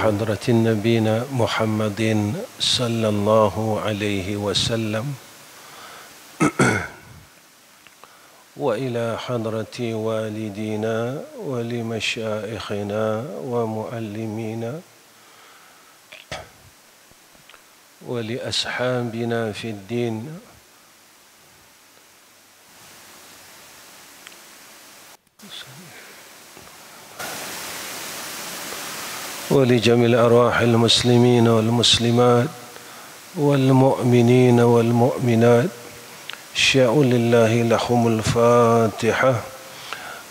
حضرة نبينا محمد صلى الله عليه وسلم وإلى حضرة والدينا ولمشائخنا ومعلمينا ولأصحابنا في الدين ولجميع الأرواح المسلمين والمسلمات والمؤمنين والمؤمنات شاء لله لهم الفاتحة.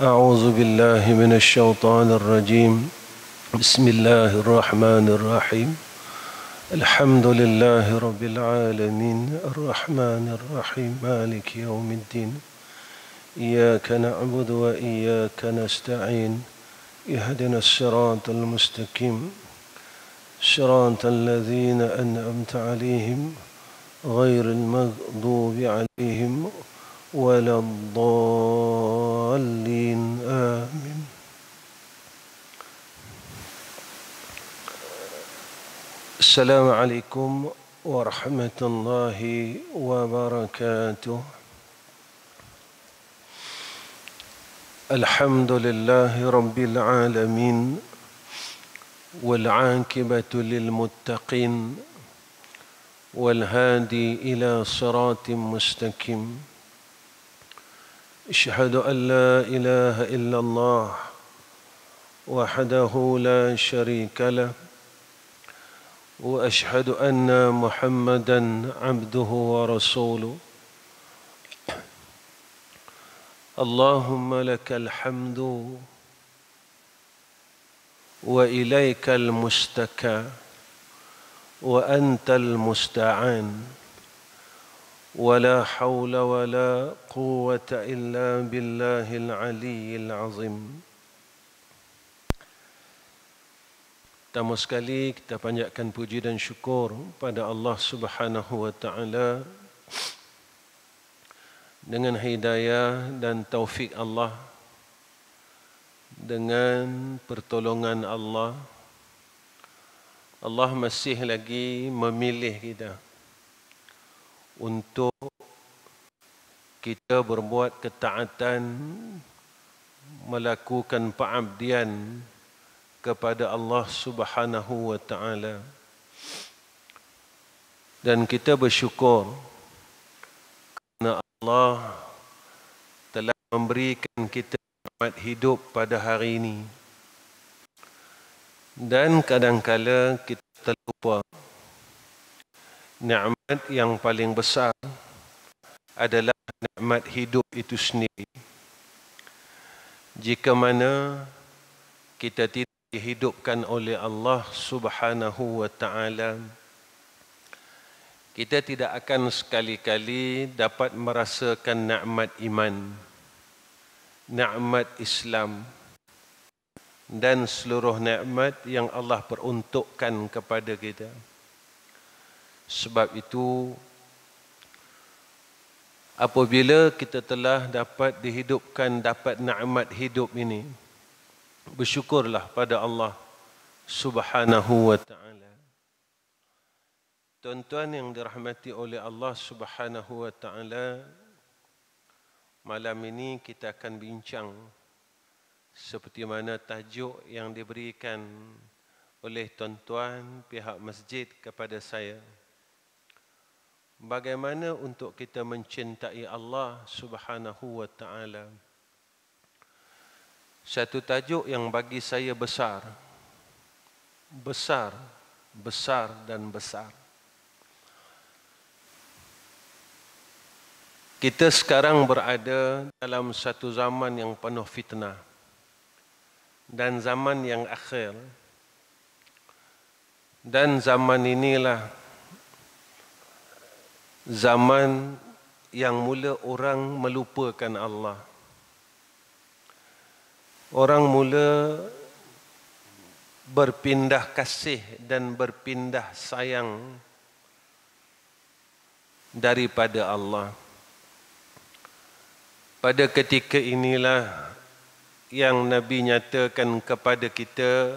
أعوذ بالله من الشيطان الرجيم. بسم الله الرحمن الرحيم. الحمد لله رب العالمين الرحمن الرحيم مالك يوم الدين إياك نعبد وإياك نستعين اهدنا الصراط المستقيم صراط الذين أنعمت عليهم غير المغضوب عليهم ولا الضالين آمين. السلام عليكم ورحمة الله وبركاته. الحمد لله رب العالمين والعاقبة للمتقين والهادي إلى صراط مستقيم. أشهد أن لا إله إلا الله وحده لا شريك له وأشهد أن محمدًا عبده ورسوله. اللهم لك الحمد وإليك المشتكى وأنت المستعان ولا حول ولا قوة إلا بالله العلي العظيم. Pertama sekali kita panjatkan puji dan syukur pada Allah Subhanahu wa taala dengan hidayah dan taufik Allah, dengan pertolongan Allah, Allah masih lagi memilih kita untuk kita berbuat ketaatan, melakukan pengabdian kepada Allah Subhanahu wa taala. Dan kita bersyukur kerana Allah telah memberikan kita nikmat hidup pada hari ini. Dan kadang-kala kita terlupa nikmat yang paling besar adalah nikmat hidup itu sendiri. Jika mana kita tidak dihidupkan oleh Allah Subhanahu wa taala, kita tidak akan sekali-kali dapat merasakan nikmat iman, nikmat Islam dan seluruh nikmat yang Allah peruntukkan kepada kita. Sebab itu, apabila kita telah dapat dihidupkan, dapat nikmat hidup ini, bersyukurlah pada Allah Subhanahu wa taala. Tuan-tuan yang dirahmati oleh Allah Subhanahu wa taala, malam ini kita akan bincang seperti mana tajuk yang diberikan oleh tuan-tuan pihak masjid kepada saya. Bagaimana untuk kita mencintai Allah Subhanahu wa taala? Satu tajuk yang bagi saya besar, besar, besar dan besar. Kita sekarang berada dalam satu zaman yang penuh fitnah dan zaman yang akhir. Dan zaman inilah zaman yang mula orang melupakan Allah. Orang mula berpindah kasih dan berpindah sayang daripada Allah. Pada ketika inilah yang Nabi nyatakan kepada kita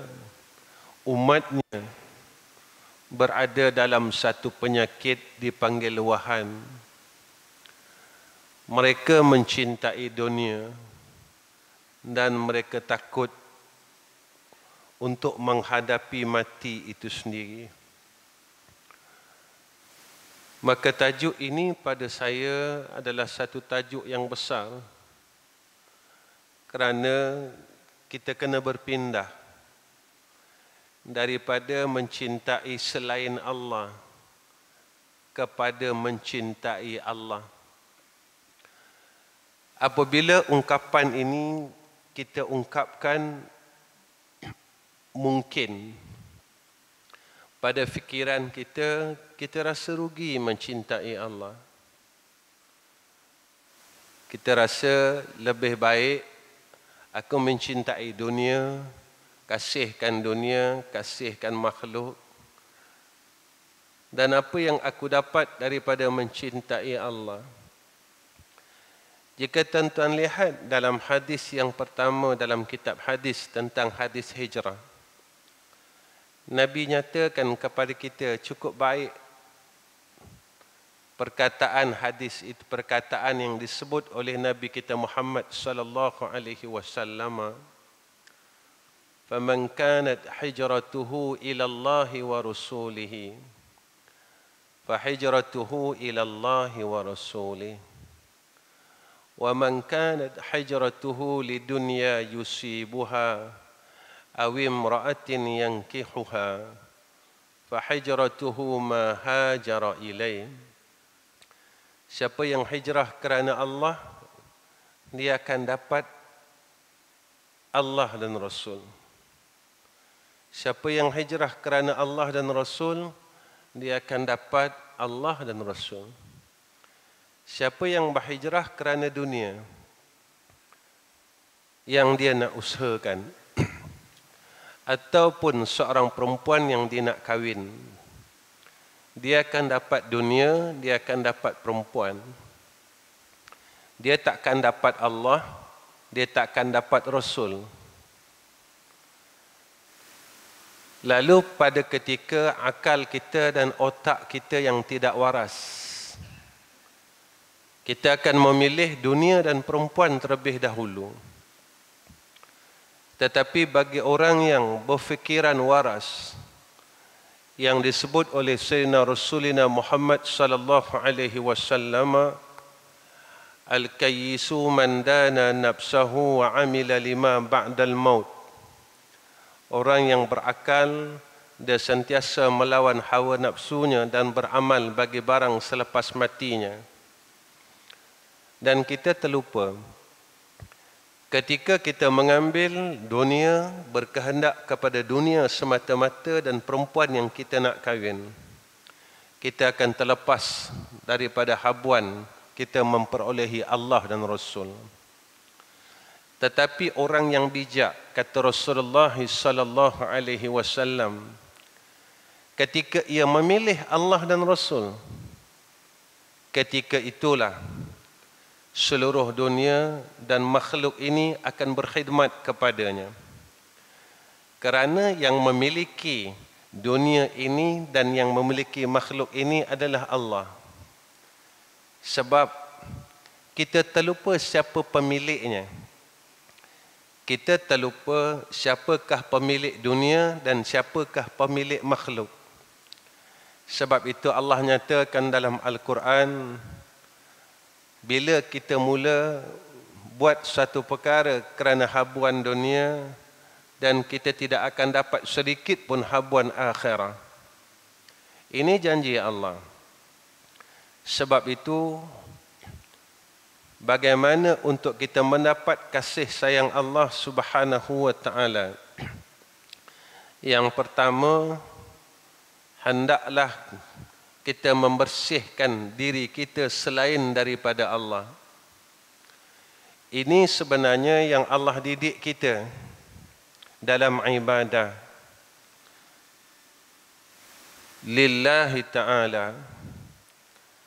umatnya berada dalam satu penyakit dipanggil wahan. Mereka mencintai dunia dan mereka takut untuk menghadapi mati itu sendiri. Maka tajuk ini pada saya adalah satu tajuk yang besar kerana kita kena berpindah daripada mencintai selain Allah kepada mencintai Allah. Apabila ungkapan ini kita ungkapkan, mungkin pada fikiran kita, kita rasa rugi mencintai Allah. Kita rasa lebih baik aku mencintai dunia, kasihkan dunia, kasihkan makhluk. Dan apa yang aku dapat daripada mencintai Allah? Jika tuan-tuan lihat dalam hadis yang pertama dalam kitab hadis tentang hadis hijrah, Nabi nyatakan kepada kita cukup baik perkataan hadis itu, perkataan yang disebut oleh Nabi kita Muhammad sallallahu alaihi wasallam, "Faman kanat hijratuhu ila Allah wa rasulihi, fa hijratuhu ila Allah wa rasulihi. Wa man kanat hijratuhu lidunya yusibuha aw imra'atin yankihuha fa hijratuhu ma hajara ilaih." Siapa yang hijrah kerana Allah, dia akan dapat Allah dan Rasul. Siapa yang hijrah kerana Allah dan Rasul, dia akan dapat Allah dan Rasul. Siapa yang berhijrah kerana dunia, yang dia nak usahakan, ataupun seorang perempuan yang dia nak kahwin, dia akan dapat dunia, dia akan dapat perempuan. Dia takkan dapat Allah, dia takkan dapat Rasul. Lalu pada ketika akal kita dan otak kita yang tidak waras, kita akan memilih dunia dan perempuan terlebih dahulu. Tetapi bagi orang yang berfikiran waras, yang disebut oleh Sayyidina Rasulina Muhammad sallallahu alaihi wasallam, "Al-kayyisu man dana nafsahu wa amila lima ba'dal maut." Orang yang berakal, dia sentiasa melawan hawa nafsunya dan beramal bagi barang selepas matinya. Dan kita terlupa, ketika kita mengambil dunia, berkehendak kepada dunia semata-mata dan perempuan yang kita nak kahwin, kita akan terlepas daripada habuan kita memperolehi Allah dan Rasul. Tetapi orang yang bijak, kata Rasulullah sallallahu alaihi wasallam, ketika ia memilih Allah dan Rasul, ketika itulah seluruh dunia dan makhluk ini akan berkhidmat kepadanya. Kerana yang memiliki dunia ini dan yang memiliki makhluk ini adalah Allah. Sebab kita terlupa siapa pemiliknya. Kita terlupa siapakah pemilik dunia dan siapakah pemilik makhluk. Sebab itu Allah nyatakan dalam Al-Quran, bila kita mula buat satu perkara kerana habuan dunia, dan kita tidak akan dapat sedikit pun habuan akhirat. Ini janji Allah. Sebab itu, bagaimana untuk kita mendapat kasih sayang Allah Subhanahu wa taala? Yang pertama, hendaklah kita membersihkan diri kita selain daripada Allah. Ini sebenarnya yang Allah didik kita dalam ibadah. Lillahi ta'ala,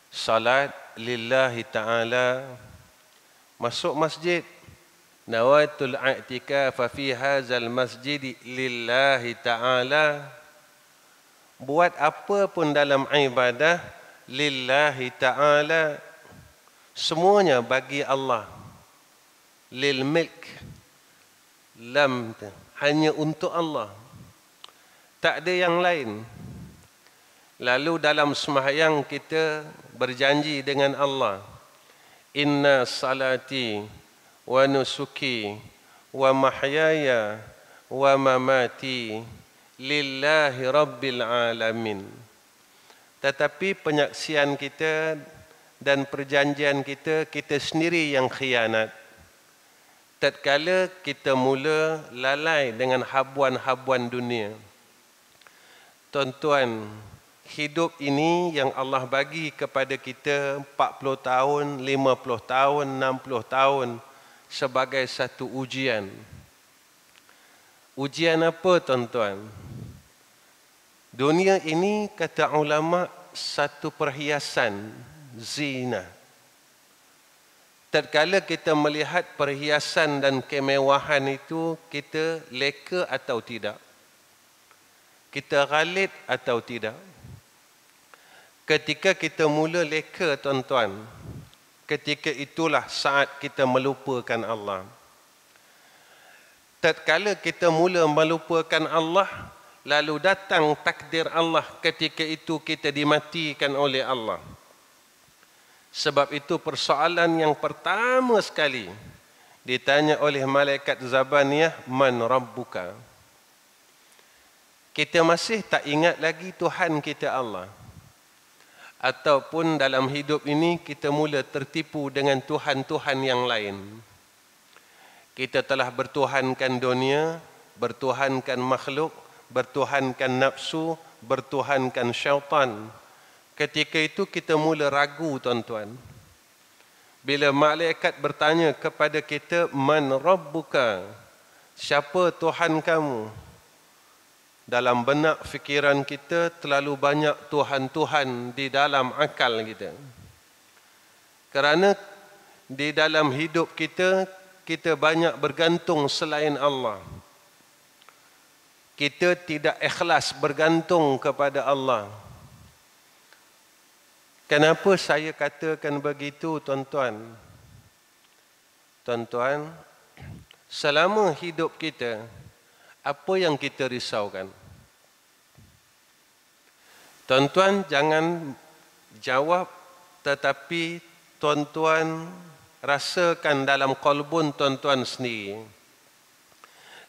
salat lillahi ta'ala, masuk masjid nawaitul i'tikaf fi hadzal masjid lillahi ta'ala. Buat apa pun dalam ibadah lillahi ta'ala, semuanya bagi Allah. Lil milk, lam, hanya untuk Allah, tak ada yang lain. Lalu dalam sembahyang kita berjanji dengan Allah, inna salati wa nusuki wa mahyaya wa mamati lillahi rabbil alamin. Tetapi penyaksian kita dan perjanjian kita, kita sendiri yang khianat. Tatkala kita mula lalai dengan habuan-habuan dunia. Tuan-tuan, hidup ini yang Allah bagi kepada kita 40 tahun, 50 tahun, 60 tahun sebagai satu ujian. Ujian apa, tuan-tuan? Dunia ini, kata ulama, satu perhiasan, zina. Tatkala kita melihat perhiasan dan kemewahan itu, kita leka atau tidak? Kita ghalit atau tidak? Ketika kita mula leka, tuan-tuan, ketika itulah saat kita melupakan Allah. Tatkala kita mula melupakan Allah, lalu datang takdir Allah, ketika itu kita dimatikan oleh Allah. Sebab itu persoalan yang pertama sekali ditanya oleh malaikat Zabaniyah, man rabbuka? Kita masih tak ingat lagi Tuhan kita Allah. Ataupun dalam hidup ini kita mula tertipu dengan Tuhan-Tuhan yang lain. Kita telah bertuhankan dunia, bertuhankan makhluk, bertuhankan nafsu, bertuhankan syaitan. Ketika itu kita mula ragu, tuan-tuan. Bila malaikat bertanya kepada kita, man rabbuka? Siapa Tuhan kamu? Dalam benak fikiran kita terlalu banyak Tuhan-Tuhan di dalam akal kita. Kerana di dalam hidup kita, kita banyak bergantung selain Allah. Kita tidak ikhlas bergantung kepada Allah. Kenapa saya katakan begitu, tuan-tuan? Tuan-tuan, selama hidup kita, apa yang kita risaukan? Tuan-tuan jangan jawab, tetapi tuan-tuan rasakan dalam qalbun tuan-tuan sendiri.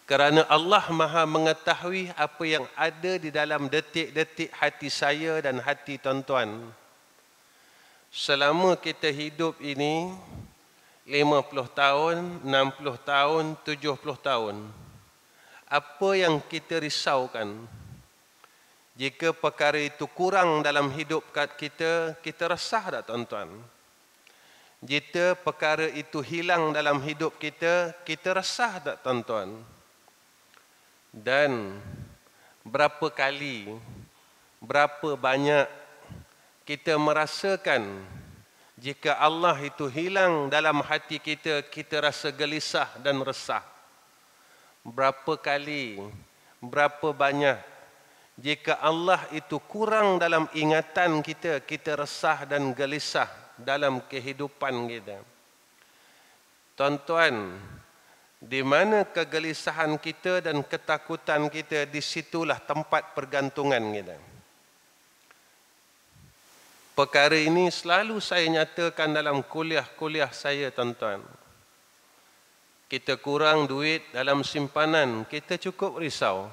Kerana Allah Maha mengetahui apa yang ada di dalam detik-detik hati saya dan hati tuan-tuan. Selama kita hidup ini 50 tahun, 60 tahun, 70 tahun, apa yang kita risaukan? Jika perkara itu kurang dalam hidup kita, kita resah tak, tuan-tuan? Jika perkara itu hilang dalam hidup kita, kita resah tak, tuan-tuan? Dan berapa kali, berapa banyak kita merasakan jika Allah itu hilang dalam hati kita, kita rasa gelisah dan resah. Berapa kali, berapa banyak jika Allah itu kurang dalam ingatan kita, kita resah dan gelisah dalam kehidupan kita. Tuan-tuan, di mana kegelisahan kita dan ketakutan kita, di situlah tempat pergantungan kita. Perkara ini selalu saya nyatakan dalam kuliah-kuliah saya, tuan-tuan. Kita kurang duit dalam simpanan, kita cukup risau.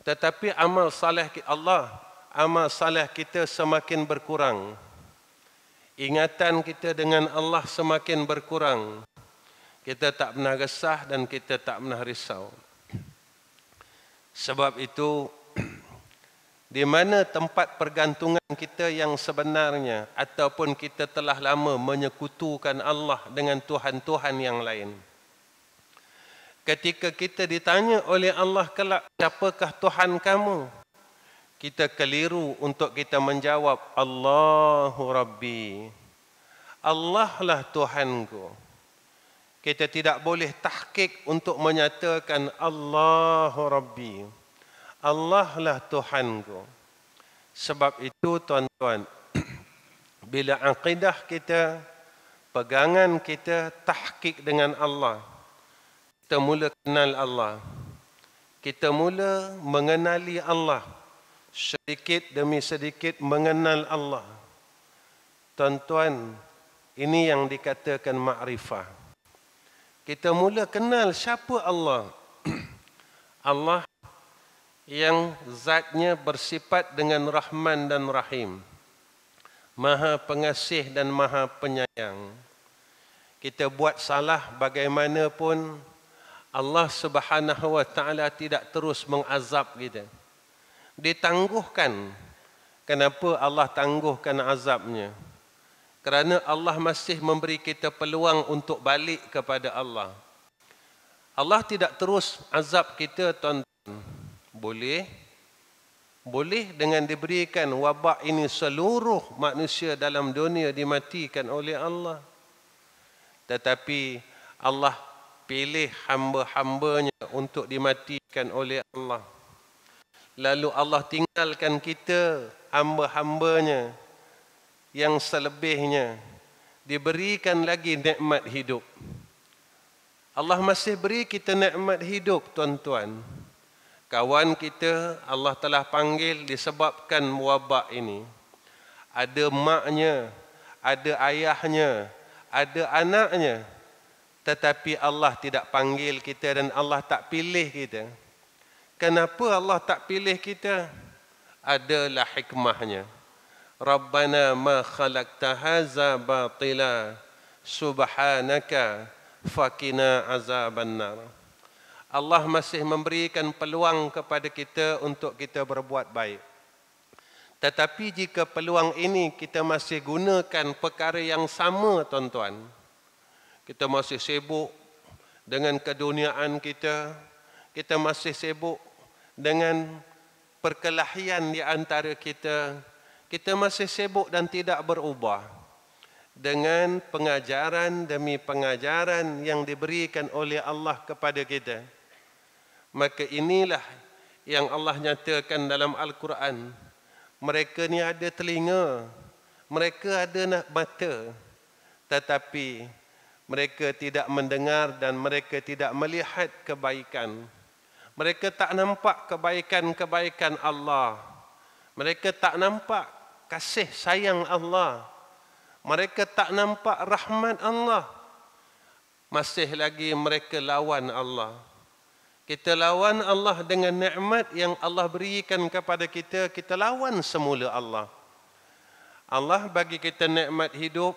Tetapi amal saleh Allah, amal saleh kita semakin berkurang. Ingatan kita dengan Allah semakin berkurang. Kita tak pernah resah dan kita tak pernah risau. Sebab itu, di mana tempat pergantungan kita yang sebenarnya, ataupun kita telah lama menyekutukan Allah dengan Tuhan-Tuhan yang lain. Ketika kita ditanya oleh Allah kelak, siapakah Tuhan kamu? Kita keliru untuk kita menjawab, Allahu Rabbi. Allah lah Tuhanku. Kita tidak boleh tahqiq untuk menyatakan Allahu Rabbi. Allah lah Tuhanku. Sebab itu tuan-tuan, bila akidah kita, pegangan kita tahqiq dengan Allah, kita mula kenal Allah. Kita mula mengenali Allah. Sedikit demi sedikit mengenal Allah. Tuan-tuan, ini yang dikatakan ma'rifah. Kita mula kenal siapa Allah. Allah yang zatnya bersifat dengan Rahman dan Rahim. Maha pengasih dan maha penyayang. Kita buat salah bagaimanapun, Allah Subhanahu wa taala tidak terus mengazab kita. Ditangguhkan. Kenapa Allah tangguhkan azabnya? Kerana Allah masih memberi kita peluang untuk balik kepada Allah. Allah tidak terus azab kita, tuan-tuan. Boleh dengan diberikan wabak ini seluruh manusia dalam dunia dimatikan oleh Allah. Tetapi Allah pilih hamba-hambanya untuk dimatikan oleh Allah. Lalu Allah tinggalkan kita, hamba-hambanya yang selebihnya, diberikan lagi nikmat hidup. Allah masih beri kita nikmat hidup, tuan-tuan. Kawan kita Allah telah panggil disebabkan wabak ini. Ada maknya, ada ayahnya, ada anaknya. Tetapi Allah tidak panggil kita dan Allah tak pilih kita. Kenapa Allah tak pilih kita? Adalah hikmahnya. Rabbana ma khalaqta haza batila subhanaka faqina azaban nar. Allah masih memberikan peluang kepada kita untuk kita berbuat baik. Tetapi jika peluang ini kita masih gunakan perkara yang sama, tuan-tuan, kita masih sibuk dengan keduniaan kita, kita masih sibuk dengan perkelahian di antara kita, kita masih sibuk dan tidak berubah dengan pengajaran demi pengajaran yang diberikan oleh Allah kepada kita. Maka inilah yang Allah nyatakan dalam Al-Quran. Mereka ni ada telinga, mereka ada mata, tetapi mereka tidak mendengar dan mereka tidak melihat kebaikan. Mereka tak nampak kebaikan-kebaikan Allah. Mereka tak nampak kasih sayang Allah. Mereka tak nampak rahmat Allah. Masih lagi mereka lawan Allah. Kita lawan Allah dengan nikmat yang Allah berikan kepada kita, kita lawan semula Allah. Allah bagi kita nikmat hidup,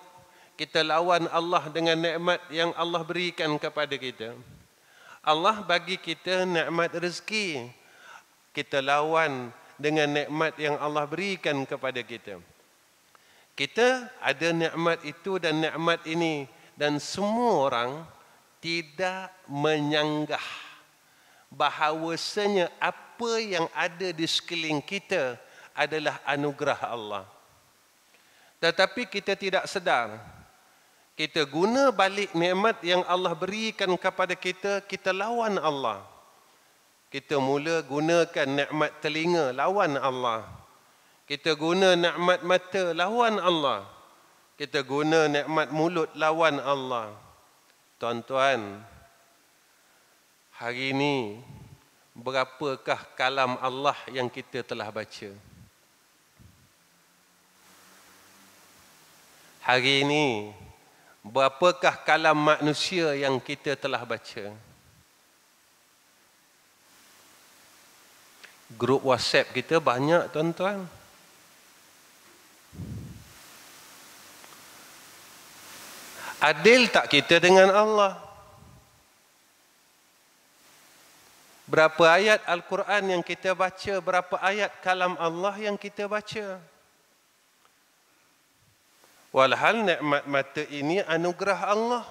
kita lawan Allah dengan nikmat yang Allah berikan kepada kita. Allah bagi kita nikmat rezeki, kita lawan dengan nikmat yang Allah berikan kepada kita. Kita ada nikmat itu dan nikmat ini, dan semua orang tidak menyanggah bahawasanya apa yang ada di sekeliling kita adalah anugerah Allah. Tetapi kita tidak sedar. Kita guna balik nikmat yang Allah berikan kepada kita, kita lawan Allah. Kita mula gunakan nikmat telinga, lawan Allah. Kita guna nikmat mata, lawan Allah. Kita guna nikmat mulut, lawan Allah. Tuan-tuan, hari ini berapakah kalam Allah yang kita telah baca? Hari ini berapakah kalam manusia yang kita telah baca? Grup WhatsApp kita banyak, tuan-tuan. Adil tak kita dengan Allah? Berapa ayat Al-Quran yang kita baca, berapa ayat kalam Allah yang kita baca? Walhal nikmat mata ini anugerah Allah.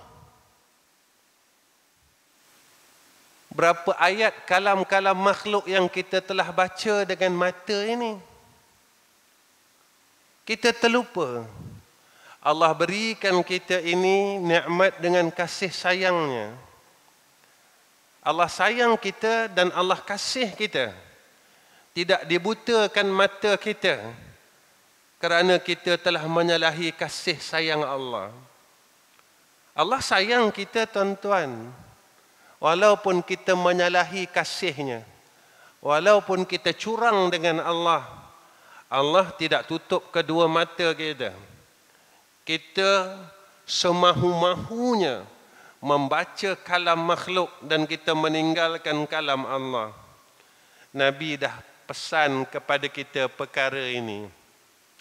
Berapa ayat kalam-kalam makhluk yang kita telah baca dengan mata ini? Kita terlupa. Allah berikan kita ini nikmat dengan kasih sayangnya. Allah sayang kita dan Allah kasih kita. Tidak dibutakan mata kita kerana kita telah menyalahi kasih sayang Allah. Allah sayang kita, tuan-tuan. Walaupun kita menyalahi kasihnya, walaupun kita curang dengan Allah, Allah tidak tutup kedua mata kita. Kita semahu-mahunya membaca kalam makhluk dan kita meninggalkan kalam Allah. Nabi dah pesan kepada kita perkara ini.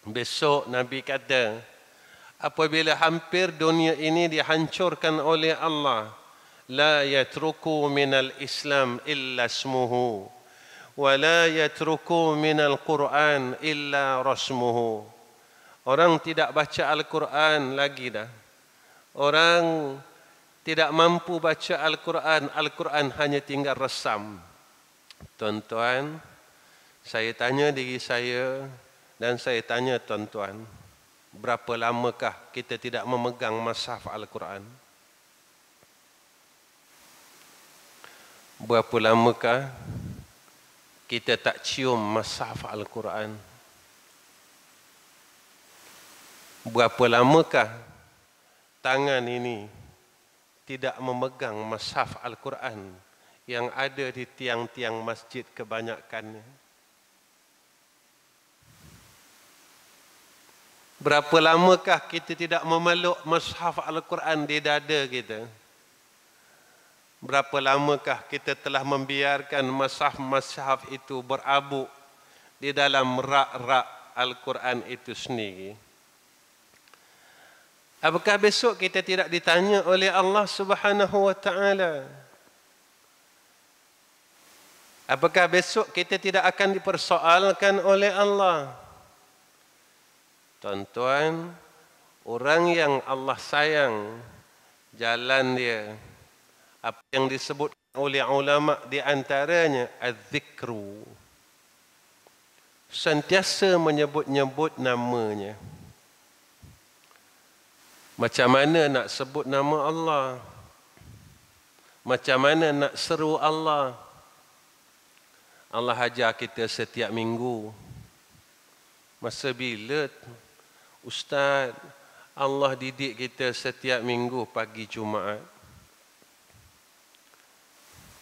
Besok Nabi kata, apabila hampir dunia ini dihancurkan oleh Allah, la yatruku minal Islam illa ismuhu wa la yatruku minal Quran illa rasmuhu. Orang tidak baca Al-Quran lagi dah. Orang tidak mampu baca Al-Quran. Al-Quran hanya tinggal resam. Tuan-tuan, saya tanya diri saya dan saya tanya tuan-tuan, berapa lamakah kita tidak memegang mushaf Al-Quran? Berapa lamakah kita tak cium mushaf Al-Quran? Berapa lamakah tangan ini tidak memegang mushaf Al-Quran yang ada di tiang-tiang masjid kebanyakannya? Berapa lamakah kita tidak memeluk mushaf Al-Quran di dada kita? Berapa lamakah kita telah membiarkan mushaf-mushaf itu berabuk di dalam rak-rak Al-Quran itu sendiri? Apakah besok kita tidak ditanya oleh Allah Subhanahu wa taala? Apakah besok kita tidak akan dipersoalkan oleh Allah? Tuan-tuan, orang yang Allah sayang, jalan dia, apa yang disebut oleh ulama di antaranya az-zikru. Sentiasa menyebut-nyebut namanya. Macam mana nak sebut nama Allah? Macam mana nak seru Allah? Allah ajar kita setiap minggu. Masa bila Ustaz, Allah didik kita setiap minggu pagi Jumaat?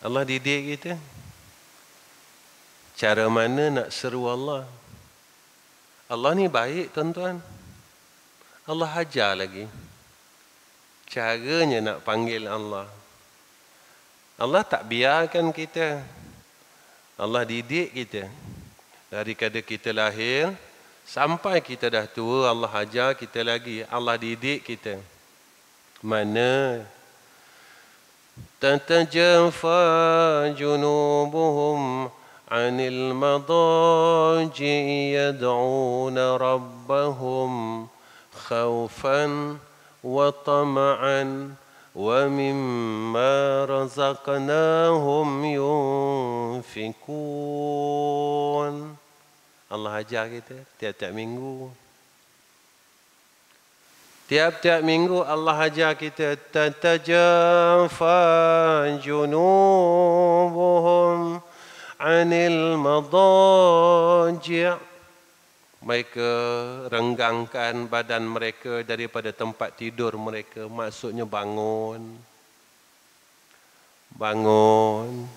Allah didik kita. Cara mana nak seru Allah? Allah ni baik, tuan-tuan. Allah ajar lagi caranya nak panggil Allah. Allah tak biarkan kita. Allah didik kita. Daripada kita lahir sampai kita dah tua, Allah ajar kita lagi. Allah didik kita. Mana? Tatajafa junubuhum anil madaji yad'una rabbahum khawfan wa tama'an wa mimma razaqnahum yunfikun. Allah ajar kita tiap-tiap minggu. Tiap-tiap minggu Allah ajar kita tatajafa junubuhum anil madaji'. Mereka renggangkan badan mereka daripada tempat tidur mereka. Maksudnya bangun. Bangun.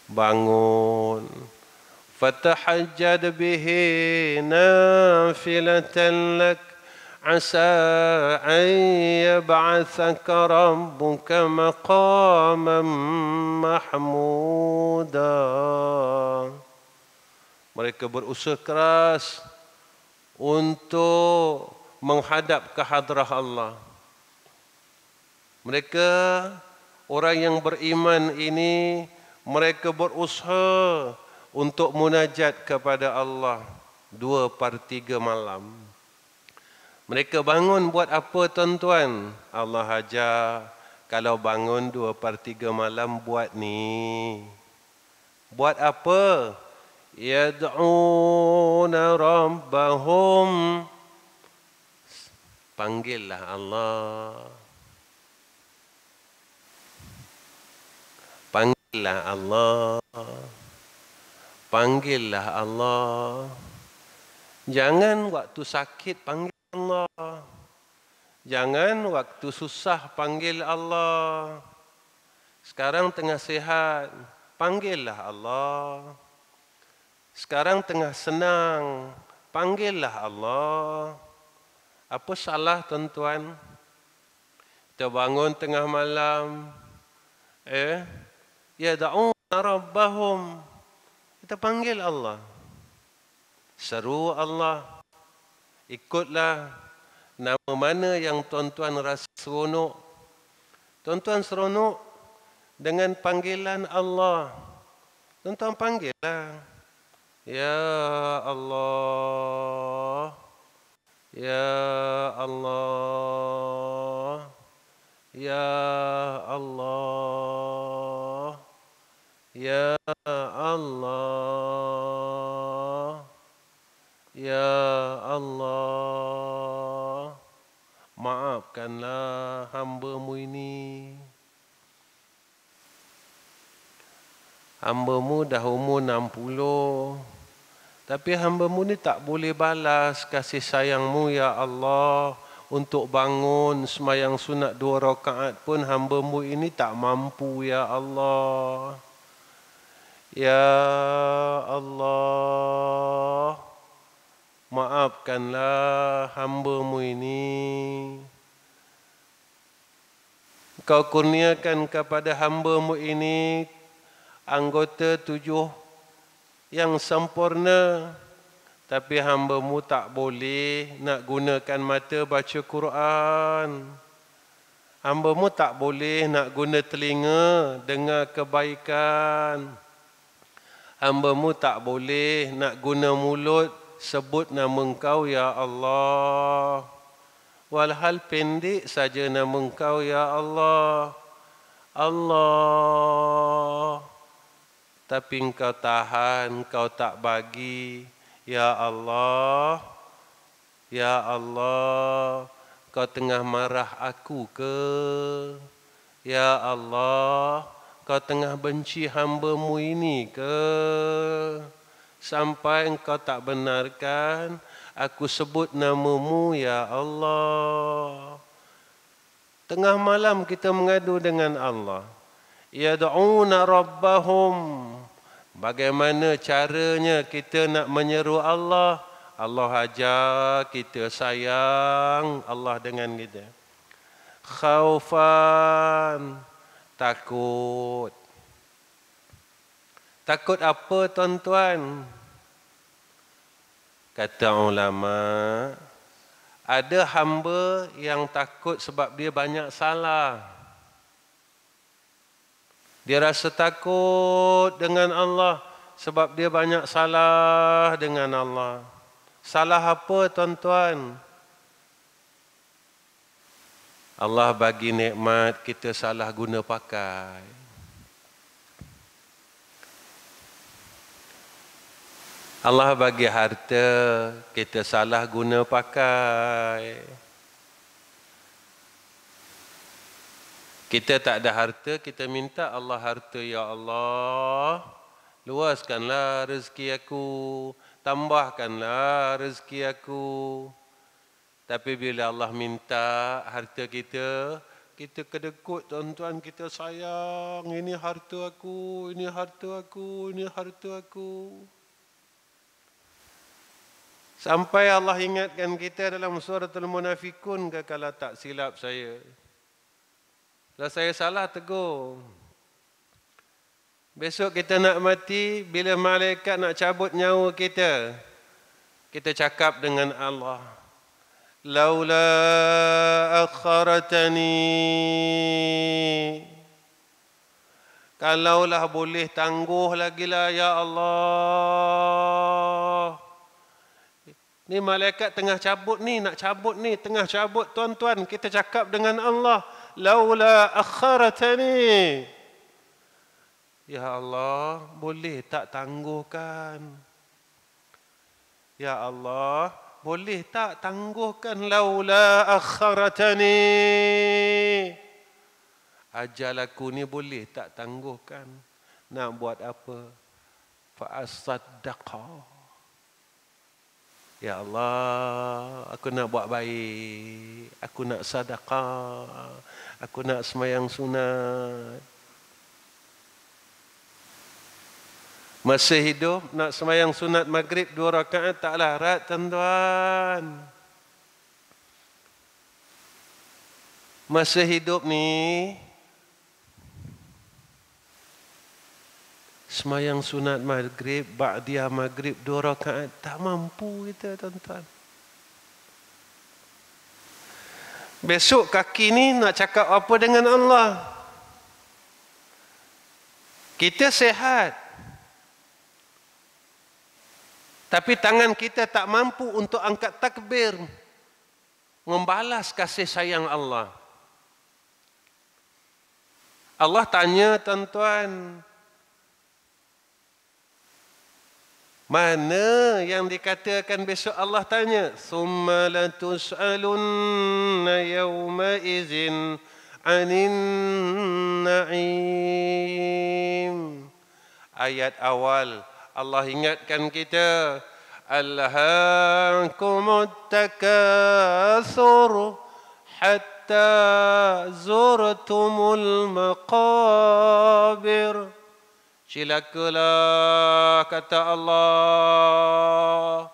Bangun. Fatahajjad bihi nafilatan lak. Asa an yab'athaka rabbuka maqaman mahmuda. Mereka berusaha keras untuk menghadap ke hadrah Allah. Mereka, orang yang beriman ini, mereka berusaha untuk munajat kepada Allah 2/3 malam. Mereka bangun buat apa, tuan-tuan? Allah ajar, kalau bangun 2/3 malam buat ni. Buat apa? Yad'una rabbahum. panggillah Allah. Panggillah Allah. Panggillah Allah. Jangan waktu sakit panggil Allah. Jangan waktu susah panggil Allah. Sekarang tengah sihat, panggillah Allah. Sekarang tengah senang, panggillah Allah. Apa salah tuan-tuan? Kita bangun tengah malam, yad'una rabbahum. Kita panggil Allah. Seru Allah. Ikutlah. Nama mana yang tuan-tuan rasa seronok? Tuan-tuan seronok dengan panggilan Allah. Tuan-tuan panggillah. Ya Allah. Ya Allah. Ya Allah. Ya Allah. Ya Allah. Maafkanlah hamba-Mu ini. Hamba-Mu dah umur 60. Tapi hamba-Mu ni tak boleh balas kasih sayang-Mu ya Allah. Untuk bangun semayang sunat 2 rakaat pun hamba-Mu ini tak mampu ya Allah. Ya Allah, maafkanlah hamba-Mu ini. Kau kurniakan kepada hamba-Mu ini anggota 7 yang sempurna. Tapi hamba-Mu tak boleh nak gunakan mata baca Quran. Hamba-Mu tak boleh nak guna telinga dengar kebaikan. Hamba-Mu tak boleh nak guna mulut sebut nama Engkau ya Allah. Walhal pendek saja nama Engkau ya Allah. Allah. Tapi Engkau tahan, Engkau tak bagi. Ya Allah. Ya Allah. Kau tengah marah aku ke? Ya Allah. Kau tengah benci hamba-Mu ini ke? Sampai Engkau tak benarkan aku sebut nama-Mu ya Allah. Tengah malam kita mengadu dengan Allah. Yad'una rabbahum. Bagaimana caranya kita nak menyeru Allah? Allah ajar kita sayang Allah dengan kita. Khaufan. Takut. Takut apa tuan-tuan? Kata ulama, ada hamba yang takut sebab dia banyak salah. Dia rasa takut dengan Allah sebab dia banyak salah dengan Allah. Salah apa tuan-tuan? Allah bagi nikmat, kita salah guna pakai. Allah bagi harta, kita salah guna pakai. Kita tak ada harta, kita minta Allah harta. Ya Allah, luaskanlah rezeki aku, tambahkanlah rezeki aku. Tapi bila Allah minta harta kita, kita kedekut tuan-tuan, kita sayang, ini harta aku, ini harta aku, ini harta aku. Sampai Allah ingatkan kita dalam suratul Munafikun, kalau tak silap saya. Kalau saya salah, tegur. Besok kita nak mati, bila malaikat nak cabut nyawa kita, kita cakap dengan Allah. Laula akharatani. Kalaulah boleh tangguh lagi lah ya Allah. Ni malaikat tengah cabut ni, nak cabut ni, tengah cabut tuan-tuan. Kita cakap dengan Allah. Laula akharatani. Ya Allah, boleh tak tangguhkan? Ya Allah, boleh tak tangguhkan laula akharatani, ajal aku ni boleh tak tangguhkan, nak buat apa? Fa asaddaqa, ya Allah, aku nak buat baik, aku nak sedekah, aku nak sembahyang sunat. Masa hidup nak sembahyang sunat maghrib 2 rakaat tak larat, tuan-tuan. Masa hidup ni sembahyang sunat maghrib, ba'diyah maghrib 2 rakaat tak mampu kita, tuan-tuan. Besok kaki ni nak cakap apa dengan Allah? Kita sehat, tapi tangan kita tak mampu untuk angkat takbir, membalas kasih sayang Allah. Allah tanya, tuan-tuan, mana yang dikatakan besok Allah tanya? Summa latus'alunna yawma izin anin na'im. Ayat awal Allah ingatkan kita, alhaakumut takatsur hatta zurtumul maqabir. Cilakalah, kata Allah,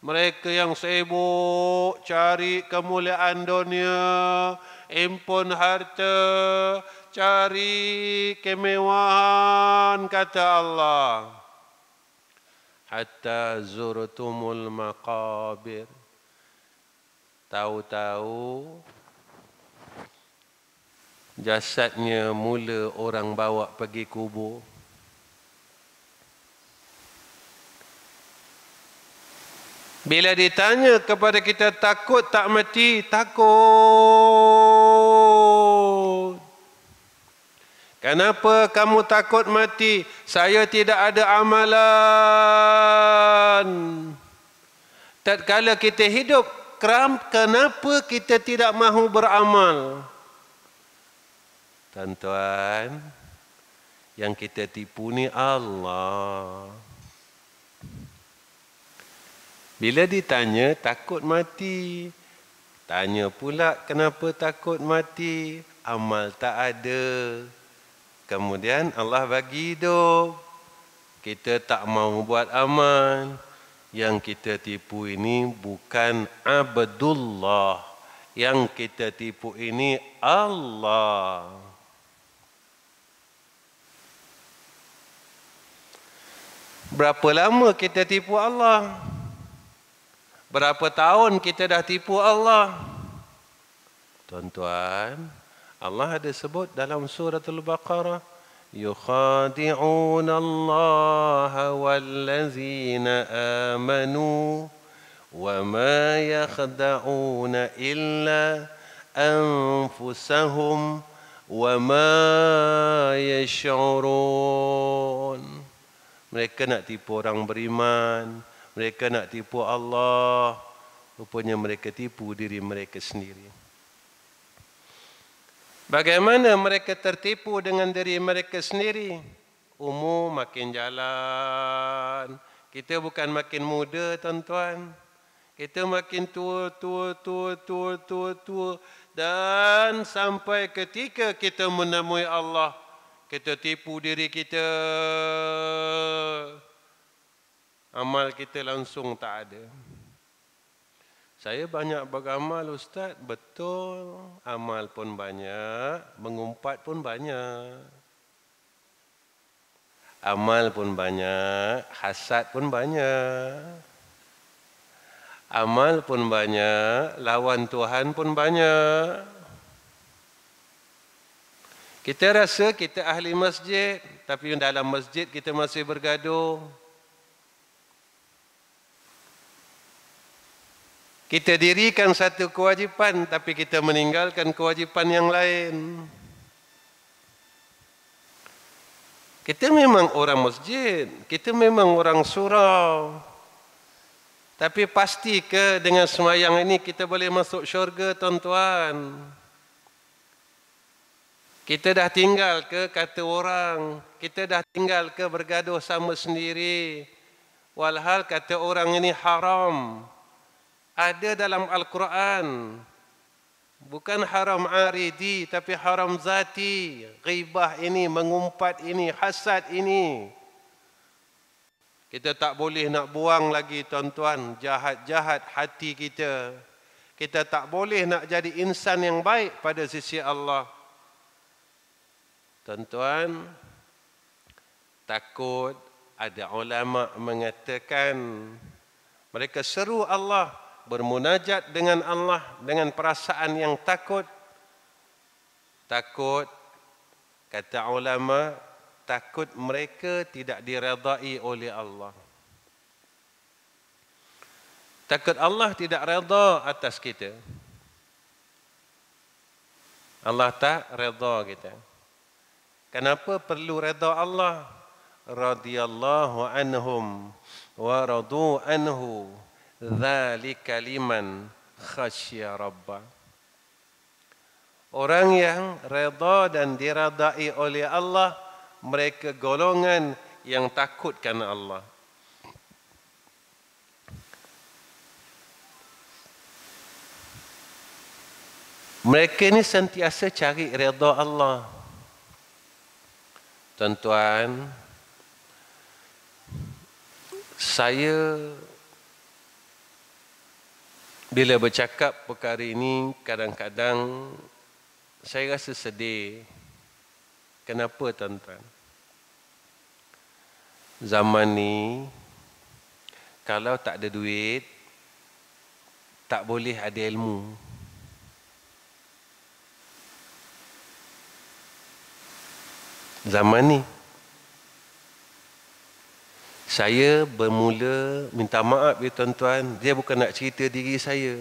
mereka yang sibuk cari kemuliaan dunia, impun harta, cari kemewahan, kata Allah. Hatta zurtumul maqabir. Tahu-tahu jasadnya mula orang bawa pergi kubur. Bila ditanya kepada kita, takut tak mati? Takut. Kenapa kamu takut mati? Saya tidak ada amalan. Tatkala kita hidup, kenapa kita tidak mahu beramal? Tuan-tuan, yang kita tipu ni Allah. Bila ditanya takut mati, tanya pula kenapa takut mati? Amal tak ada. Kemudian Allah bagi hidup, kita tak mau buat amal. Yang kita tipu ini bukan Abdullah, yang kita tipu ini Allah. Berapa lama kita tipu Allah? Berapa tahun kita dah tipu Allah? Tuan-tuan, Allah ada sebut dalam surah Al-Baqarah, yukhadi'una Allah wallazina amanu wa ma yakhda'una illa anfusahum wa ma yash'urun. Mereka nak tipu orang beriman, mereka nak tipu Allah, rupanya mereka tipu diri mereka sendiri. Bagaimana mereka tertipu dengan diri mereka sendiri? Umur makin jalan. Kita bukan makin muda, tuan-tuan. Kita makin tua. Dan sampai ketika kita menemui Allah, kita tipu diri kita. Amal kita langsung tak ada. Saya banyak beramal, Ustaz. Betul. Amal pun banyak. Mengumpat pun banyak. Amal pun banyak. Hasad pun banyak. Amal pun banyak. Lawan Tuhan pun banyak. Kita rasa kita ahli masjid. Tapi dalam masjid kita masih bergaduh. Kita dirikan satu kewajipan, tapi kita meninggalkan kewajipan yang lain. Kita memang orang masjid, kita memang orang surau. Tapi pasti ke dengan semayang ini kita boleh masuk syurga, tuan-tuan? Kita dah tinggal ke kata orang? Kita dah tinggal ke bergaduh sama sendiri? Walhal kata orang ini haram. Ada dalam Al-Quran. Bukan haram aridi, tapi haram zati. Ghibah ini, mengumpat ini, hasad ini. Kita tak boleh nak buang lagi, tuan-tuan, jahat-jahat hati kita. Kita tak boleh nak jadi insan yang baik pada sisi Allah. Tuan-tuan, takut ada ulama mengatakan mereka seru Allah, bermunajat dengan Allah dengan perasaan yang takut. Takut, kata ulama, takut mereka tidak diredai oleh Allah. Takut Allah tidak redha atas kita. Allah tak redha kita. Kenapa perlu redha Allah? Radhiyallahu anhum wa radu anhu. Dzalika liman khasyya rabbah. Orang yang redha dan diredai oleh Allah, mereka golongan yang takutkan Allah. Mereka ini sentiasa cari redha Allah. Tuan-tuan, saya bila bercakap perkara ini, kadang-kadang saya rasa sedih. Kenapa, tuan-tuan? Zaman ni, kalau tak ada duit, tak boleh ada ilmu. Zaman ni, saya bermula, minta maaf ya tuan-tuan, dia bukan nak cerita diri saya.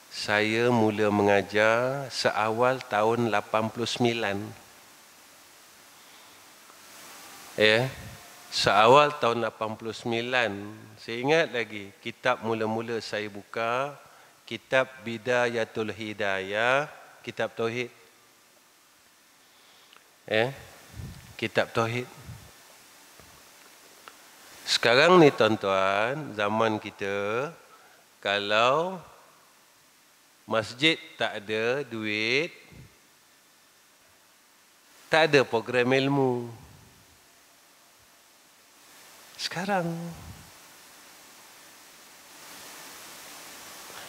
Saya mula mengajar seawal tahun 89. Seawal tahun 89. Saya ingat lagi, kitab mula-mula saya buka, kitab Bidayatul Hidayah, kitab Tauhid. Kitab Tauhid. Sekarang ni tuan-tuan, zaman kita, kalau masjid tak ada duit, tak ada program ilmu. Sekarang,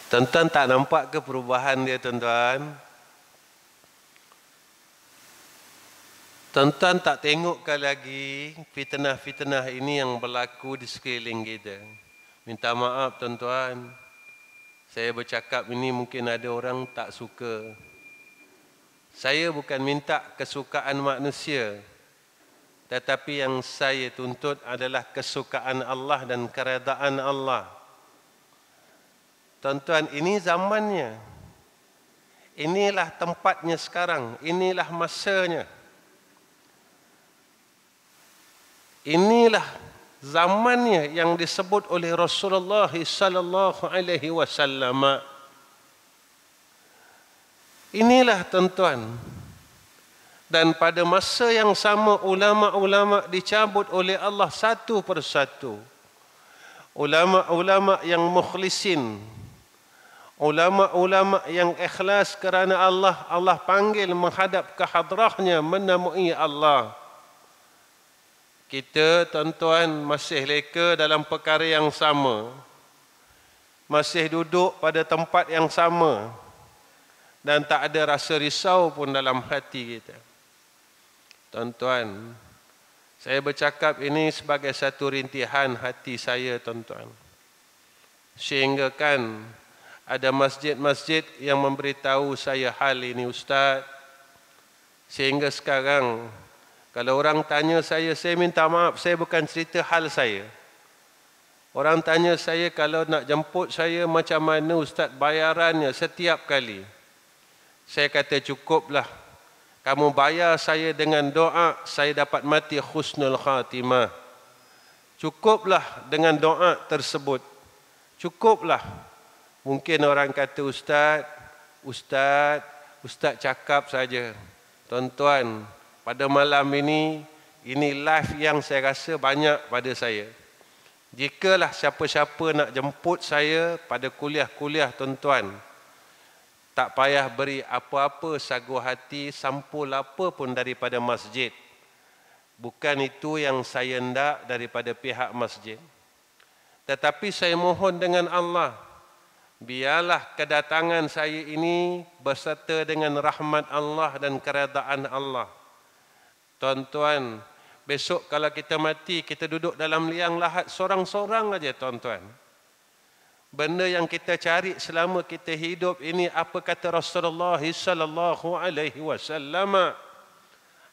tuan-tuan tak nampak ke perubahan dia, tuan-tuan? Tuan-tuan tak tengokkan lagi fitnah-fitnah ini yang berlaku di sekeliling kita. Minta maaf tuan-tuan, saya bercakap ini mungkin ada orang tak suka. Saya bukan minta kesukaan manusia, tetapi yang saya tuntut adalah kesukaan Allah dan keredaan Allah. Tuan-tuan, ini zamannya. Inilah tempatnya sekarang, inilah masanya. Inilah zamannya yang disebut oleh Rasulullah sallallahu alaihi wasallam. Inilah tuan-tuan. Dan pada masa yang sama ulama-ulama dicabut oleh Allah satu persatu. Ulama-ulama yang mukhlisin, ulama-ulama yang ikhlas kerana Allah, Allah panggil menghadap ke hadrahnya, menemui Allah. Kita tuan-tuan masih leka dalam perkara yang sama. Masih duduk pada tempat yang sama. Dan tak ada rasa risau pun dalam hati kita. Tuan-tuan, saya bercakap ini sebagai satu rintihan hati saya, tuan-tuan. Sehingga kan ada masjid-masjid yang memberitahu saya hal ini, Ustaz. Sehingga sekarang, kalau orang tanya saya minta maaf, saya bukan cerita hal saya. Orang tanya saya kalau nak jemput saya macam mana Ustaz bayarannya setiap kali. Saya kata cukuplah. Kamu bayar saya dengan doa, saya dapat mati husnul khatimah. Cukuplah dengan doa tersebut. Cukuplah. Mungkin orang kata Ustaz cakap saja. Tuan-tuan, pada malam ini live yang saya rasa banyak pada saya. Jikalah siapa-siapa nak jemput saya pada kuliah-kuliah tuan-tuan, tak payah beri apa-apa sagu hati, sampul apa pun daripada masjid. Bukan itu yang saya hendak daripada pihak masjid. Tetapi saya mohon dengan Allah, biarlah kedatangan saya ini berserta dengan rahmat Allah dan keredaan Allah. Tuan-tuan, besok kalau kita mati, kita duduk dalam liang lahat sorang-sorang aja tuan-tuan. Benda yang kita cari selama kita hidup ini, apa kata Rasulullah sallallahu alaihi wasallam?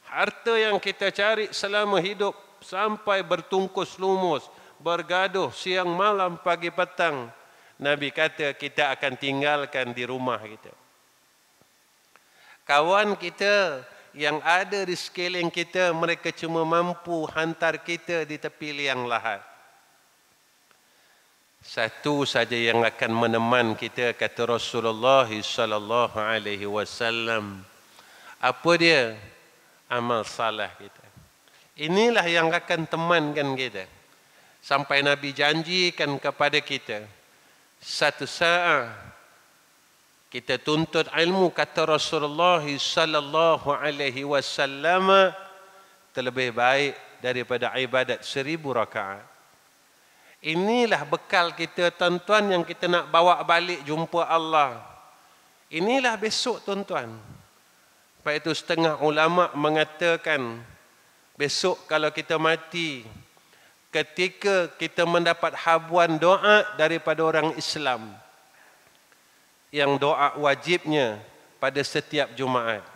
Harta yang kita cari selama hidup sampai bertungkus lumus, bergaduh siang malam pagi petang, Nabi kata kita akan tinggalkan di rumah kita. Kawan kita yang ada di sekeliling kita, mereka cuma mampu hantar kita di tepi liang lahat. Satu saja yang akan meneman kita, kata Rasulullah sallallahu alaihi wasallam. Apa dia? Amal salah kita. Inilah yang akan temankan kita. Sampai Nabi janjikan kepada kita, satu saat kita tuntut ilmu, kata Rasulullah sallallahu alaihi wasallam, terlebih baik daripada ibadat 1000 rakaat. Inilah bekal kita tuan-tuan yang kita nak bawa balik jumpa Allah. Inilah besok tuan-tuan. Sebab itu setengah ulama mengatakan, besok kalau kita mati, ketika kita mendapat habuan doa daripada orang Islam, yang doa wajibnya pada setiap Jumaat,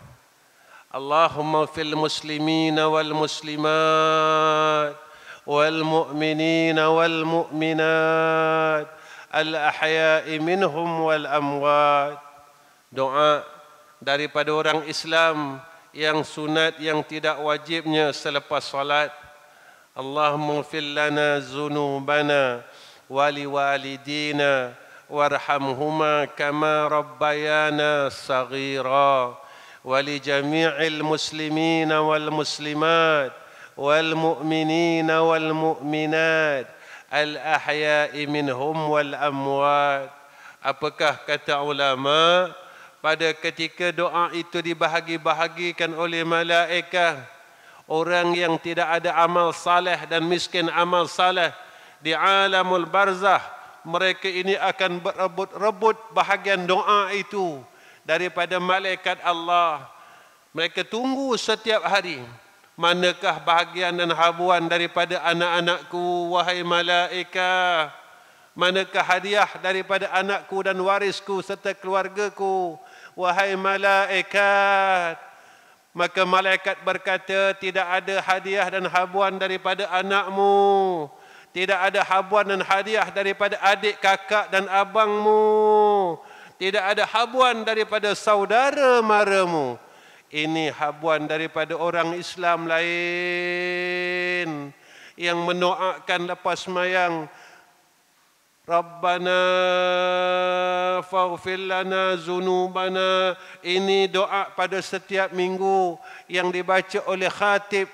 Allahumma fil muslimina wal muslimat wal mu'minina wal mu'minat al ahya'i minhum wal amwat. Doa daripada orang Islam yang sunat, yang tidak wajibnya selepas salat. Allahumma fil lana zunubana wali walidina warhamhuma kama rabbayana saghira wali jami'il muslimina wal muslimat wal mu'minina wal mu'minat al ahya'i minhum wal amwat. Apakah kata ulama? Pada ketika doa itu dibahagi-bahagikan oleh malaikat, orang yang tidak ada amal saleh dan miskin amal saleh di alamul barzah, mereka ini akan berebut-rebut bahagian doa itu daripada malaikat Allah. Mereka tunggu setiap hari, manakah bahagian dan habuan daripada anak-anakku, wahai malaikat? Manakah hadiah daripada anakku dan warisku serta keluargaku, wahai malaikat? Maka malaikat berkata, tidak ada hadiah dan habuan daripada anakmu, tidak ada habuan dan hadiah daripada adik, kakak dan abangmu, tidak ada habuan daripada saudara maramu. Ini habuan daripada orang Islam lain yang mendoakan lepas sembahyang, Rabbana faghfir lana zunubana. Ini doa pada setiap minggu yang dibaca oleh khatib.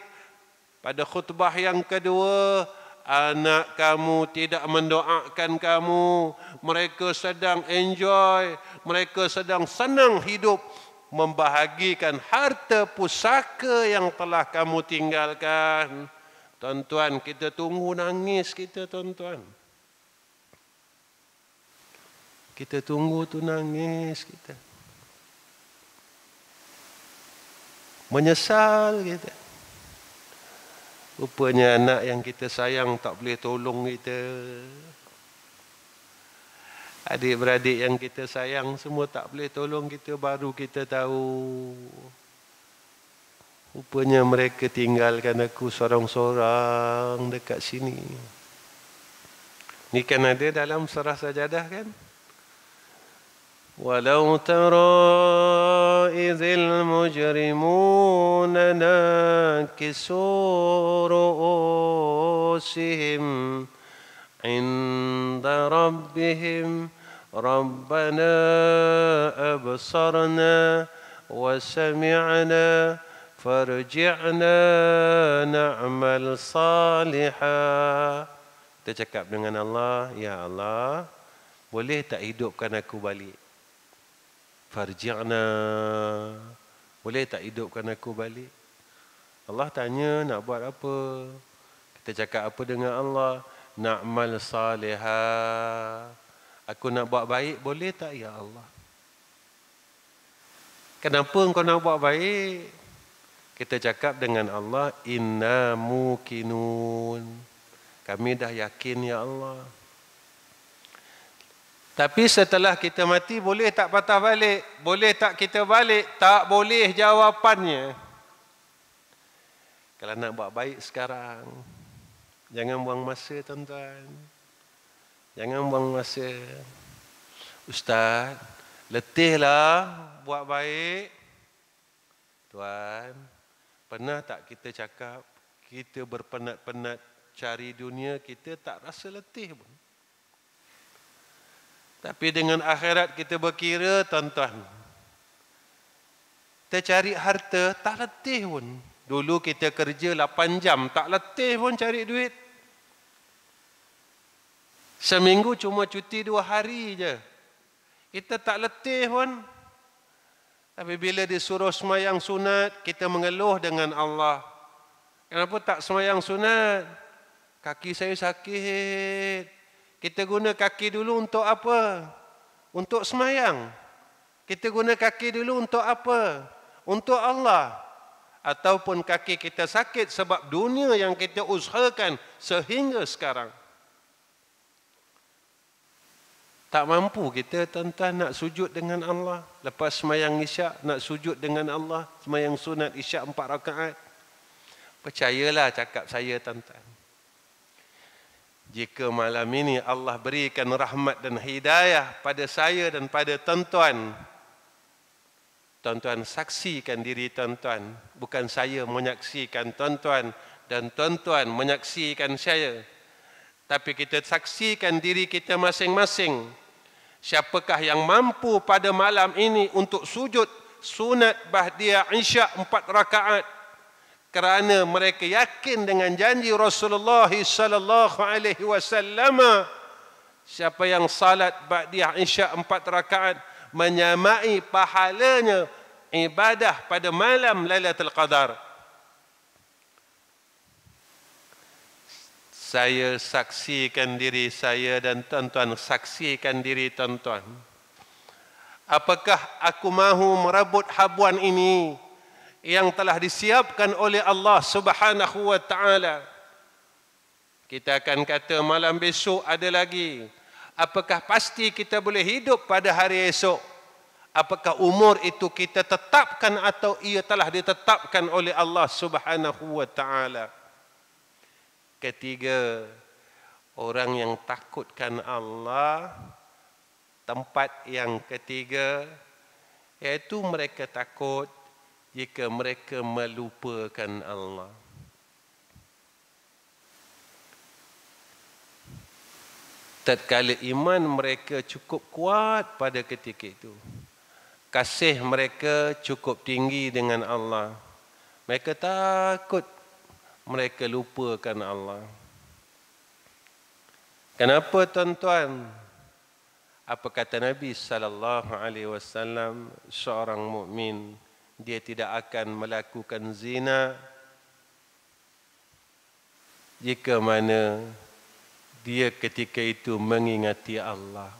Pada khutbah yang kedua, anak kamu tidak mendoakan kamu, mereka sedang enjoy, mereka sedang senang hidup, membahagikan harta pusaka yang telah kamu tinggalkan. Tuan-tuan, kita tunggu nangis kita tuan-tuan. Kita tunggu tu nangis kita. Menyesal kita. Rupanya anak yang kita sayang tak boleh tolong kita. Adik-beradik yang kita sayang semua tak boleh tolong kita, baru kita tahu. Rupanya mereka tinggalkan aku sorang-sorang dekat sini. Ini kan ada dalam surah Sajadah kan? Walau tara izil mujrimuna nakisu أنفسهم عند ربهم ربنا أبصرنا وسمعنا فارجعنا نعمل صالحا. Kita cakap dengan Allah, ya Allah, boleh tak hidupkan aku balik? Farji'na, boleh tak hidupkan aku balik? Allah tanya nak buat apa? Kita cakap apa dengan Allah? Na'mal salihah. Aku nak buat baik, boleh tak ya Allah? Kenapa engkau nak buat baik? Kita cakap dengan Allah, inna mukinun. Kami dah yakin ya Allah. Tapi setelah kita mati, boleh tak patah balik? Boleh tak kita balik? Tak boleh jawapannya. Kalau nak buat baik sekarang, jangan buang masa tuan-tuan. Jangan buang masa. Ustaz, letihlah buat baik. Tuan, pernah tak kita cakap, kita berpenat-penat cari dunia, kita tak rasa letih pun. Tapi dengan akhirat kita berkira, tuan-tuan. Kita cari harta, tak letih pun. Dulu kita kerja 8 jam, tak letih pun cari duit. Seminggu cuma cuti 2 hari je. Kita tak letih pun. Tapi bila disuruh semayang sunat, kita mengeluh dengan Allah. Kenapa tak semayang sunat? Kaki saya sakit. Kita guna kaki dulu untuk apa? Untuk semayang. Kita guna kaki dulu untuk apa? Untuk Allah. Ataupun kaki kita sakit sebab dunia yang kita usahakan sehingga sekarang. Tak mampu kita tuan-tuan nak sujud dengan Allah. Lepas semayang isyak, nak sujud dengan Allah. Semayang sunat isyak 4 rakaat. Percayalah cakap saya tuan-tuan. Jika malam ini Allah berikan rahmat dan hidayah pada saya dan pada tuan-tuan, tuan-tuan saksikan diri tuan-tuan. Bukan saya menyaksikan tuan-tuan dan tuan-tuan menyaksikan saya. Tapi kita saksikan diri kita masing-masing. Siapakah yang mampu pada malam ini untuk sujud sunat ba'diyah isyak 4 rakaat? Kerana mereka yakin dengan janji Rasulullah sallallahu alaihi wasallam, siapa yang salat ba'diyah isyak 4 rakaat menyamai pahalanya ibadah pada malam Lailatul Qadar. Saya saksikan diri saya dan tuan-tuan saksikan diri tuan-tuan. Apakah aku mahu merebut habuan ini yang telah disiapkan oleh Allah Subhanahu wa taala? Kita akan kata malam besok ada lagi. Apakah pasti kita boleh hidup pada hari esok? Apakah umur itu kita tetapkan atau ia telah ditetapkan oleh Allah Subhanahu wa taala? Ketiga, orang yang takutkan Allah. Tempat yang ketiga, iaitu mereka takut jika mereka melupakan Allah. Tatkala iman mereka cukup kuat pada ketika itu, kasih mereka cukup tinggi dengan Allah, mereka takut mereka lupakan Allah. Kenapa tuan-tuan? Apa kata Nabi sallallahu alaihi wasallam, seorang mukmin dia tidak akan melakukan zina jika mana dia ketika itu mengingati Allah.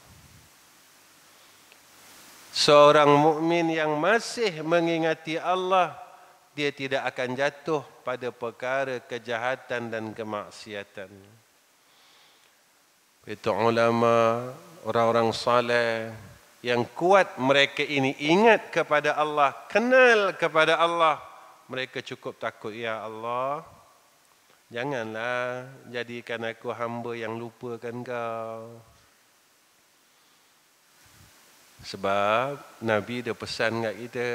Seorang mukmin yang masih mengingati Allah, dia tidak akan jatuh pada perkara kejahatan dan kemaksiatan. Itu ulama, orang-orang saleh yang kuat, mereka ini ingat kepada Allah, kenal kepada Allah. Mereka cukup takut, ya Allah, janganlah jadikan aku hamba yang lupakan Kau. Sebab Nabi dah pesan kat kita,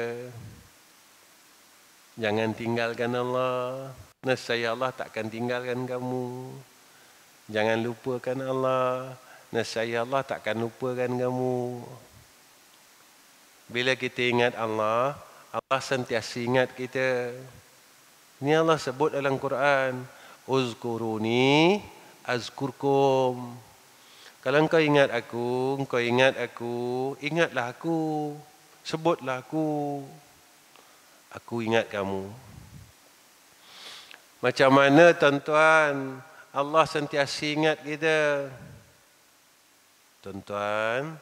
jangan tinggalkan Allah. Nescaya Allah takkan tinggalkan kamu. Jangan lupakan Allah. Nescaya Allah takkan lupakan kamu. Bila kita ingat Allah, Allah sentiasa ingat kita. Ini Allah sebut dalam Quran, uzkuruni azkurkum. Kalau engkau ingat aku, ingatlah aku, sebutlah aku ingat kamu. Macam mana tuan-tuan, Allah sentiasa ingat kita. Tuan-tuan,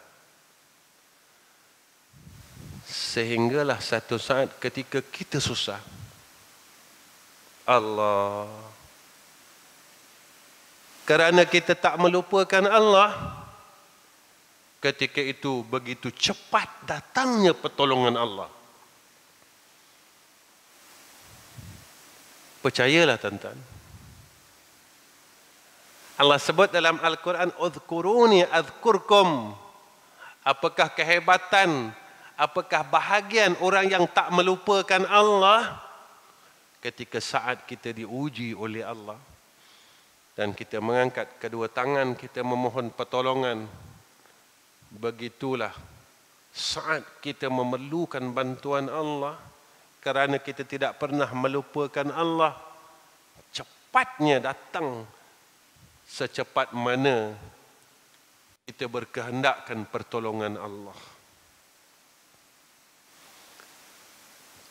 sehinggalah satu saat ketika kita susah, Allah, kerana kita tak melupakan Allah, ketika itu begitu cepat datangnya pertolongan Allah. Percayalah tuan-tuan. Allah sebut dalam Al-Quran, "Udhkuruni adhkurkum." Apakah kehebatan, apakah bahagian orang yang tak melupakan Allah ketika saat kita diuji oleh Allah dan kita mengangkat kedua tangan kita memohon pertolongan. Begitulah saat kita memerlukan bantuan Allah, kerana kita tidak pernah melupakan Allah, cepatnya datang secepat mana kita berkehendakkan pertolongan Allah.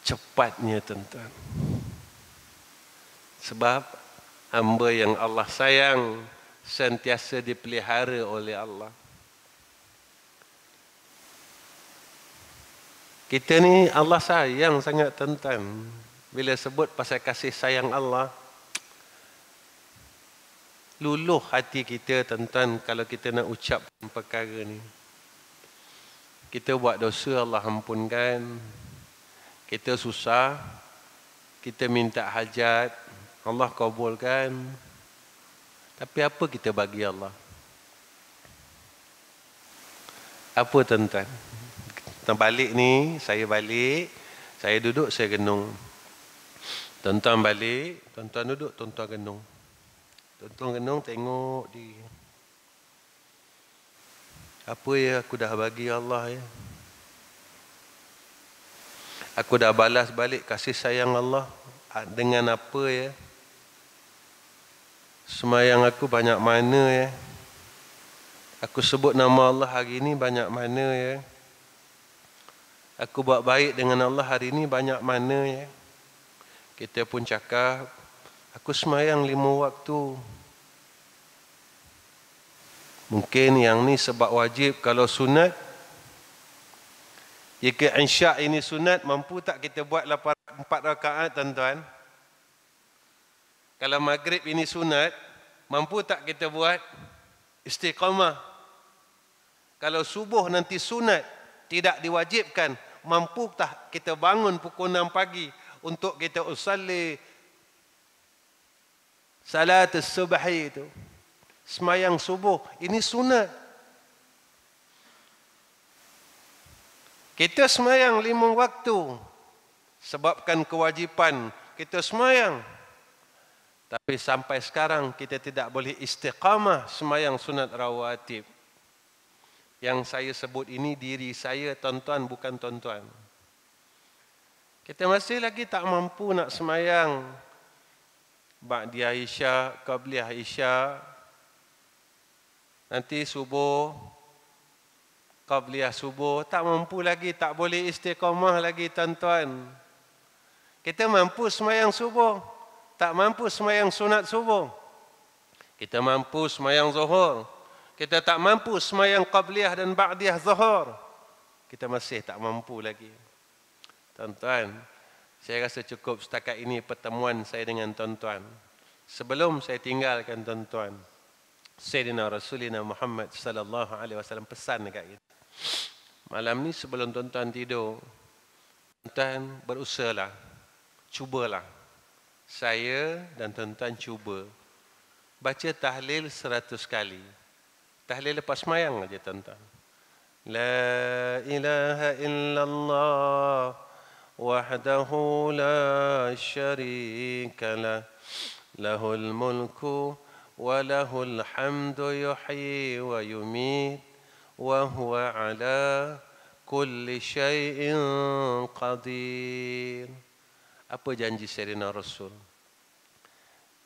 Cepatnya tuan-tuan. Sebab hamba yang Allah sayang sentiasa dipelihara oleh Allah. Kita ni Allah sayang sangat tuan-tuan. Bila sebut pasal kasih sayang Allah, luluh hati kita tuan-tuan kalau kita nak ucap perkara ni. Kita buat dosa, Allah ampunkan. Kita susah, kita minta hajat, Allah kabulkan. Tapi apa kita bagi Allah? Apa tuan-tuan? Balik ni, saya balik, saya duduk, saya genung. Tuan-tuan balik, tuan-tuan duduk, tuan-tuan genung. Tuan-tuan genung tengok di apa ya aku dah bagi Allah ya. Aku dah balas balik kasih sayang Allah dengan apa ya? Semayang aku banyak mana ya? Aku sebut nama Allah hari ini banyak mana ya? Aku buat baik dengan Allah hari ini banyak mana ya? Kita pun cakap, aku semayang 5 waktu. Mungkin yang ni sebab wajib. Kalau sunat, jika insya' ini sunat, mampu tak kita buat 4 rakaat tuan-tuan? Kalau maghrib ini sunat, mampu tak kita buat istiqamah? Kalau subuh nanti sunat, tidak diwajibkan, mampu tak kita bangun pukul 6 pagi untuk kita usalli salat subuhi itu, semayang subuh? Ini sunat. Kita semayang 5 waktu sebabkan kewajipan kita semayang. Tapi sampai sekarang kita tidak boleh istiqamah semayang sunat rawatib. Yang saya sebut ini diri saya tuan-tuan, bukan tuan-tuan. Kita masih lagi tak mampu nak semayang ba'diyah isya, qabliyah isya, nanti subuh, qabliyah subuh, tak mampu lagi, tak boleh istiqamah lagi tuan-tuan. Kita mampu semayang subuh, tak mampu semayang sunat subuh. Kita mampu semayang zuhur, kita tak mampu semayang qabliyah dan ba'diyah zuhur. Kita masih tak mampu lagi. Tuan-tuan, saya rasa cukup setakat ini pertemuan saya dengan tuan-tuan. Sebelum saya tinggalkan tuan-tuan, Sayyidina Rasulina Muhammad sallallahu alaihi wasallam pesan dekat kita. Malam ni sebelum tuan-tuan tidur, tuan-tuan berusahalah, cubalah. Saya dan tuan-tuan cuba baca tahlil 100 kali. Tahlil lepas semayang aja tuan-tuan. La ilaha illallah wahdahu la syarika lah, lahul mulku وله الحمد يحيي ويميت وهو على كل شيء قدير. Apa janji Sayyidina Rasul?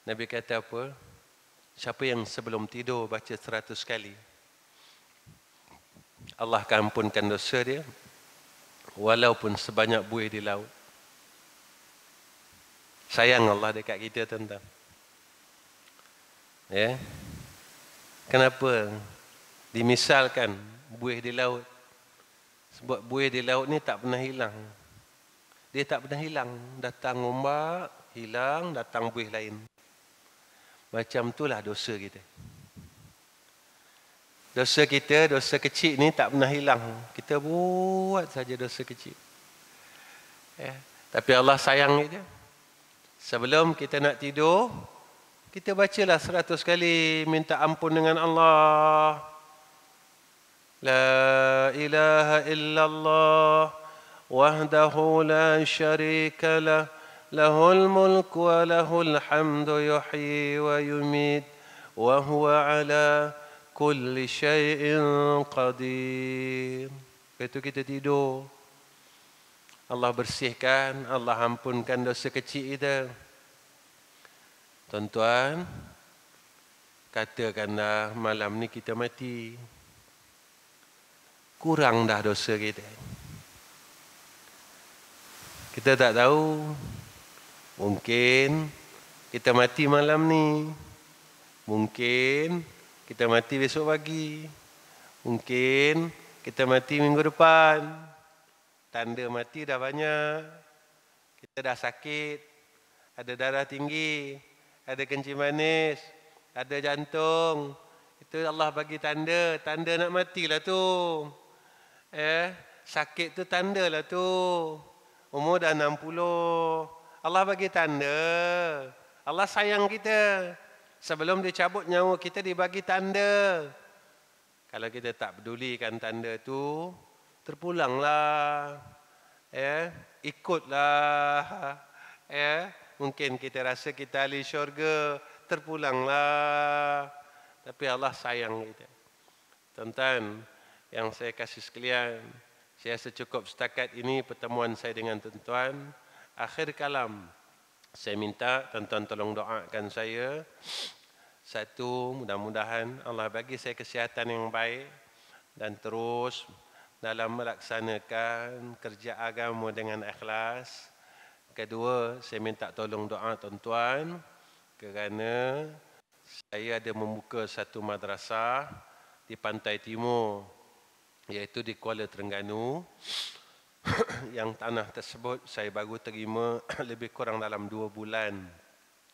Nabi kata apa? Siapa yang sebelum tidur baca 100 kali, Allah akan ampunkan dosa dia walaupun sebanyak buih di laut. Sayang Allah dekat kita, tuan-tuan. Ya. Kenapa dimisalkan buih di laut? Sebab buih di laut ni tak pernah hilang. Dia tak pernah hilang. Datang ombak, hilang, datang buih lain. Macam itulah dosa kita. Dosa kita, dosa kecil ni tak pernah hilang. Kita buat saja dosa kecil. Ya. Tapi Allah sayang kita. Sebelum kita nak tidur, kita bacalah 100 kali minta ampun dengan Allah. La ilaha illallah wahdahu la syarika lah, lahul mulku wa lahul hamdu yuhyi wa yumit wa huwa ala kulli syai'in qadir. Itu kita tidur, Allah bersihkan, Allah ampunkan dosa kecil kita. Tuan-tuan, katakanlah malam ni kita mati, kurang dah dosa kita. Kita tak tahu, mungkin kita mati malam ni, mungkin kita mati besok pagi, mungkin kita mati minggu depan. Tanda mati dah banyak. Kita dah sakit, ada darah tinggi, ada kencing manis, ada jantung. Itu Allah bagi tanda, tanda nak matilah tu. Sakit tu tanda lah tu. Umur dah 60. Allah bagi tanda. Allah sayang kita. Sebelum dia cabut nyawa kita, dia bagi tanda. Kalau kita tak pedulikan tanda tu, terpulanglah. Ikutlah. Mungkin kita rasa kita ahli syurga, terpulanglah. Tapi Allah sayang kita. Tuan-tuan yang saya kasih sekalian, saya rasa cukup setakat ini pertemuan saya dengan tuan-tuan. Akhir kalam, saya minta tuan-tuan tolong doakan saya. Satu, mudah-mudahan Allah bagi saya kesihatan yang baik dan terus dalam melaksanakan kerja agama dengan ikhlas. Kedua, saya minta tolong doa tuan-tuan kerana saya ada membuka satu madrasah di Pantai Timur, iaitu di Kuala Terengganu. Yang tanah tersebut saya baru terima lebih kurang dalam 2 bulan.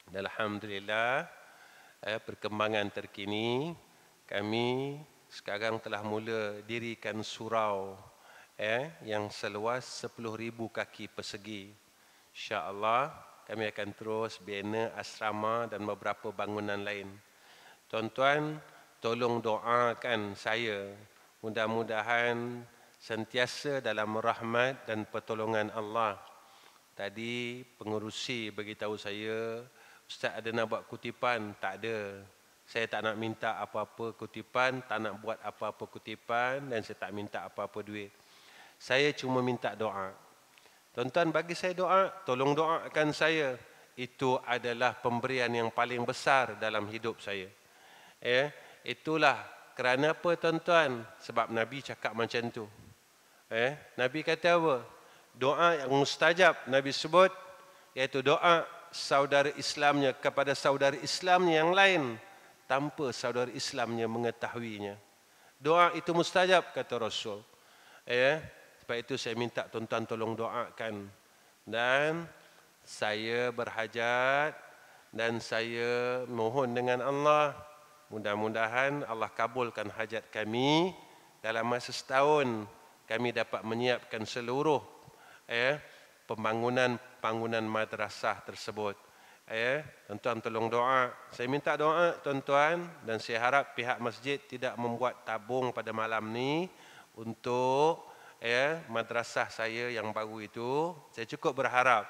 Dan alhamdulillah, perkembangan terkini, kami sekarang telah mula dirikan surau yang seluas 10,000 kaki persegi. InsyaAllah kami akan terus bina asrama dan beberapa bangunan lain. Tuan-tuan, tolong doakan saya. Mudah-mudahan sentiasa dalam rahmat dan pertolongan Allah. Tadi pengerusi beritahu saya, Ustaz ada nak buat kutipan? Tak ada. Saya tak nak minta apa-apa kutipan, tak nak buat apa-apa kutipan, dan saya tak minta apa-apa duit. Saya cuma minta doa. Tuan-tuan bagi saya doa, tolong doakan saya. Itu adalah pemberian yang paling besar dalam hidup saya. Itulah kerana apa tuan-tuan? Sebab Nabi cakap macam tu. Nabi kata apa? Doa yang mustajab Nabi sebut, iaitu doa saudara Islamnya kepada saudara Islamnya yang lain tanpa saudara Islamnya mengetahuinya. Doa itu mustajab kata Rasul. Sebab itu saya minta tuan-tuan tolong doakan. Dan saya berhajat dan saya mohon dengan Allah, mudah-mudahan Allah kabulkan hajat kami. Dalam masa setahun kami dapat menyiapkan seluruh pembangunan madrasah tersebut. Tuan-tuan tolong doa. Saya minta doa tuan-tuan, dan saya harap pihak masjid tidak membuat tabung pada malam ni untuk madrasah saya yang baru itu. Saya cukup berharap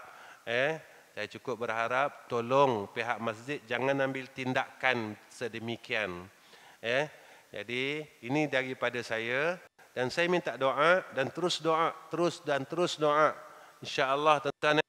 Saya cukup berharap tolong pihak masjid jangan ambil tindakan sedemikian. Jadi ini daripada saya dan saya minta doa dan terus doa, terus doa. Insya-Allah tuan-tuan,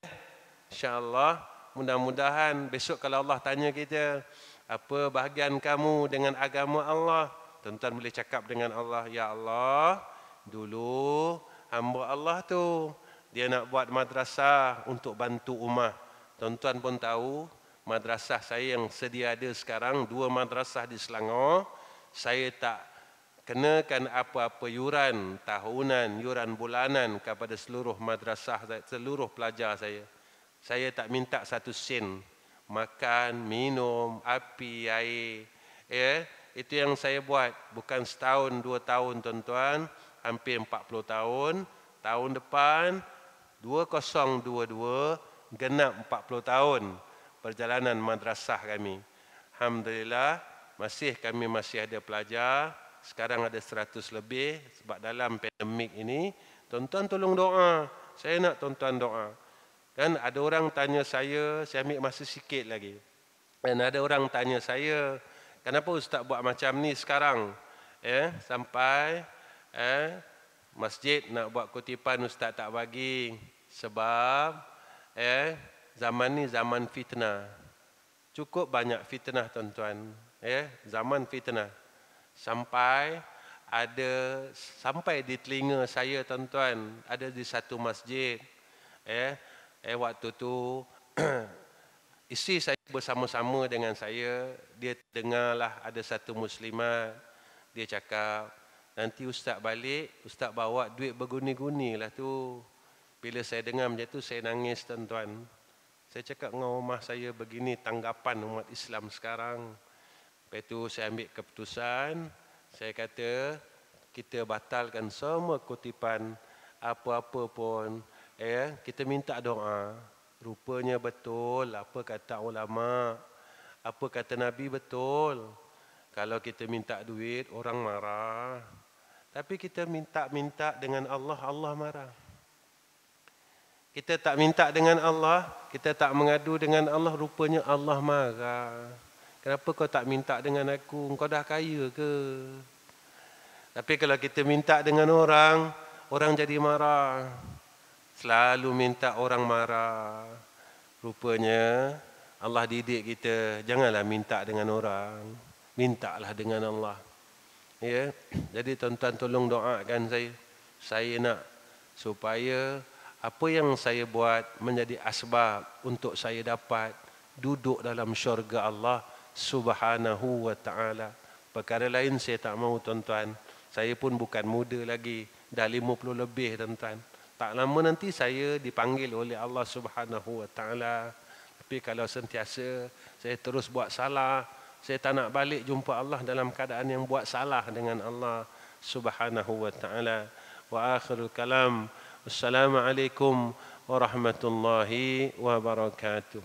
insya-Allah mudah-mudahan besok kalau Allah tanya kita, apa bahagian kamu dengan agama Allah? Tuan-tuan boleh cakap dengan Allah, ya Allah, dulu hamba Allah tu dia nak buat madrasah untuk bantu ummah. Tuan-tuan pun tahu, madrasah saya yang sedia ada sekarang, 2 madrasah di Selangor, saya tak kenakan apa-apa yuran tahunan, yuran bulanan kepada seluruh madrasah, seluruh pelajar saya. Saya tak minta 1 sen. Makan, minum, api, air. Itu yang saya buat. Bukan setahun, 2 tahun tuan-tuan, hampir 40 tahun. Tahun depan, 2022, genap 40 tahun perjalanan madrasah kami. Alhamdulillah, kami masih ada pelajar. Sekarang ada 100 lebih sebab dalam pandemik ini. Tuan-tuan tolong doa. Saya nak tuan-tuan doa. Kan ada orang tanya saya ambil masa sikit lagi. Dan ada orang tanya saya, kenapa ustaz buat macam ni sekarang? Sampai masjid nak buat kutipan ustaz tak bagi sebab zaman ni zaman fitnah. Cukup banyak fitnah tuan-tuan. Zaman fitnah. Sampai di telinga saya tuan-tuan, ada di satu masjid. Waktu tu isteri saya bersama-sama dengan saya, dia dengarlah ada satu muslimat, dia cakap, nanti ustaz balik, ustaz bawa duit berguni-guni lah tu. Bila saya dengar macam tu, saya nangis tuan-tuan. Saya cakap dengan rumah saya, begini tanggapan umat Islam sekarang. Lepas tu saya ambil keputusan, saya kata, kita batalkan semua kutipan, apa-apa pun. Kita minta doa. Rupanya betul apa kata ulama, apa kata Nabi betul. Kalau kita minta duit, orang marah. Tapi kita minta dengan Allah, Allah marah. Kita tak minta dengan Allah, kita tak mengadu dengan Allah, rupanya Allah marah. Kenapa kau tak minta dengan aku? Kau dah kaya ke? Tapi kalau kita minta dengan orang, orang jadi marah. Selalu minta orang marah. Rupanya Allah didik kita, janganlah minta dengan orang, mintalah dengan Allah. Jadi tuan-tuan tolong doakan saya. Saya nak supaya apa yang saya buat menjadi asbab untuk saya dapat duduk dalam syurga Allah Subhanahu wa ta'ala. Perkara lain saya tak mahu tuan-tuan. Saya pun bukan muda lagi, dah 50 lebih tuan-tuan. Tak lama nanti saya dipanggil oleh Allah Subhanahu wa ta'ala. Tapi kalau sentiasa saya terus buat salah, saya tak nak balik jumpa Allah dalam keadaan yang buat salah dengan Allah Subhanahu wa ta'ala. Wa akhirul kalam. Assalamualaikum warahmatullahi wabarakatuh.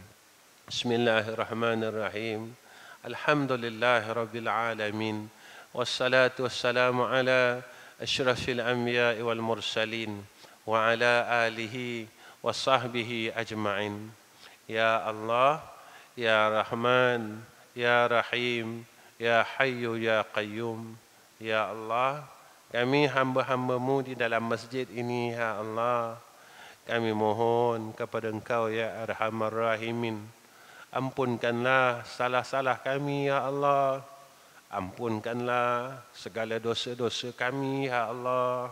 Bismillahirrahmanirrahim. Alhamdulillahi rabbil alamin. Wassalatu wassalamu ala asyrafil anbiya'i wal mursalin. Wa ala alihi wa sahbihi ajma'in. Ya Allah, Ya Rahman, Ya Rahim, Ya Hayyu, Ya Qayyum. Ya Allah, kami hamba-hamba-Mu di dalam masjid ini, Ya Allah, kami mohon kepada Engkau, Ya Arhamar Rahimin, ampunkanlah salah-salah kami, Ya Allah. Ampunkanlah segala dosa-dosa kami, Ya Allah.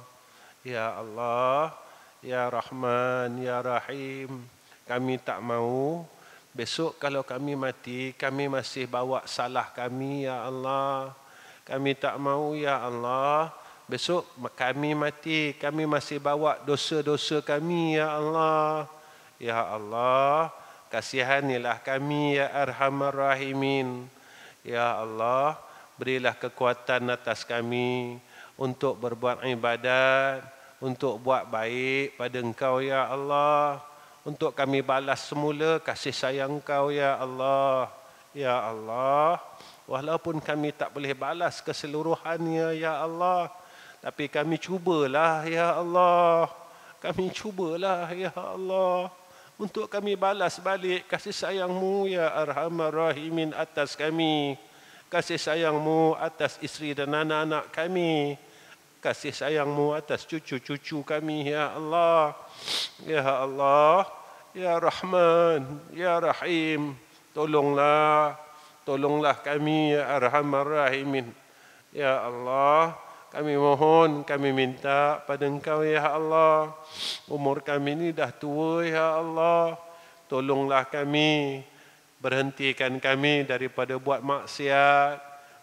Ya Allah, Ya Rahman, Ya Rahim, kami tak mahu besok kalau kami mati, kami masih bawa salah kami, Ya Allah. Kami tak mahu, Ya Allah, besok kami mati, kami masih bawa dosa-dosa kami, Ya Allah. Ya Allah, kasihanilah kami, Ya Arhamar Rahimin. Ya Allah, berilah kekuatan atas kami untuk berbuat ibadat, untuk buat baik pada Engkau, Ya Allah. Untuk kami balas semula kasih sayang Engkau, Ya Allah. Ya Allah, walaupun kami tak boleh balas keseluruhannya, Ya Allah, tapi kami cubalah, Ya Allah. Kami cubalah, Ya Allah, untuk kami balas balik kasih sayang-Mu ya Arhamar Rahimin atas kami. Kasih sayang-Mu atas isteri dan anak-anak kami. Kasih sayang-Mu atas cucu-cucu kami ya Allah. Ya Allah, ya Rahman, ya Rahim. Tolonglah kami ya Arhamar Rahimin. Ya Allah, kami mohon, kami minta pada Engkau ya Allah. Umur kami ini dah tua ya Allah. Tolonglah kami, berhentikan kami daripada buat maksiat,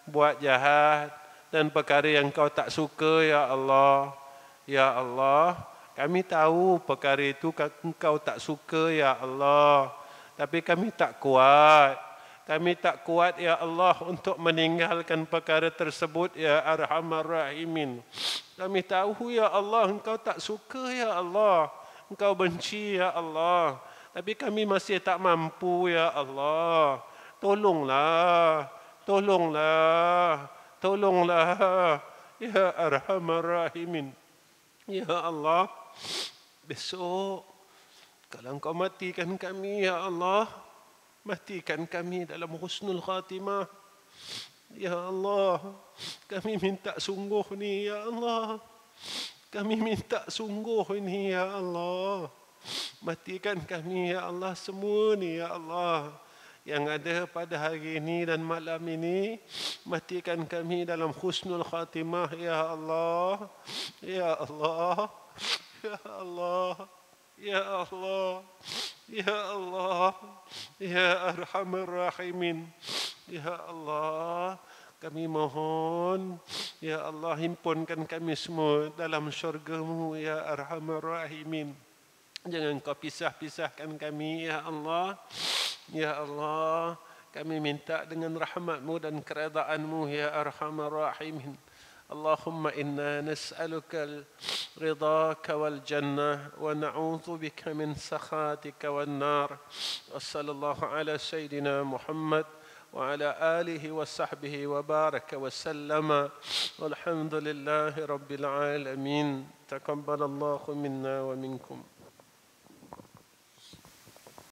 buat jahat dan perkara yang Engkau tak suka ya Allah. Ya Allah, kami tahu perkara itu Engkau tak suka ya Allah. Tapi kami tak kuat. Kami tak kuat ya Allah untuk meninggalkan perkara tersebut ya Arhamar Rahimin. Kami tahu ya Allah Engkau tak suka ya Allah. Engkau benci ya Allah. Tapi kami masih tak mampu ya Allah. Tolonglah. Ya Arhamar Rahimin. Ya Allah. Besok kalau Engkau matikan kami ya Allah, matikan kami dalam husnul khatimah. Ya Allah, kami minta sungguh ni ya Allah. Kami minta sungguh ini ya Allah. Matikan kami ya Allah semua ni ya Allah. Yang ada pada hari ini dan malam ini, matikan kami dalam husnul khatimah ya Allah. Ya Allah. Ya Allah. Ya Allah. Ya Allah. Ya Arhamar Rahimin. Ya Allah, kami mohon, ya Allah, himpunkan kami semua dalam syurga-Mu ya Arhamar Rahimin. Jangan Kau pisah-pisahkan kami ya Allah. Ya Allah, kami minta dengan rahmat-Mu dan keredaan-Mu ya Arhamar Rahimin. اللهم إنا نسألك رضاك والجنة ونعوذ بك من سخاتك والنار. وصلى الله على سيدنا محمد وعلى آله وصحبه وبارك وسلم والحمد لله رب العالمين. تقبل الله منا ومنكم.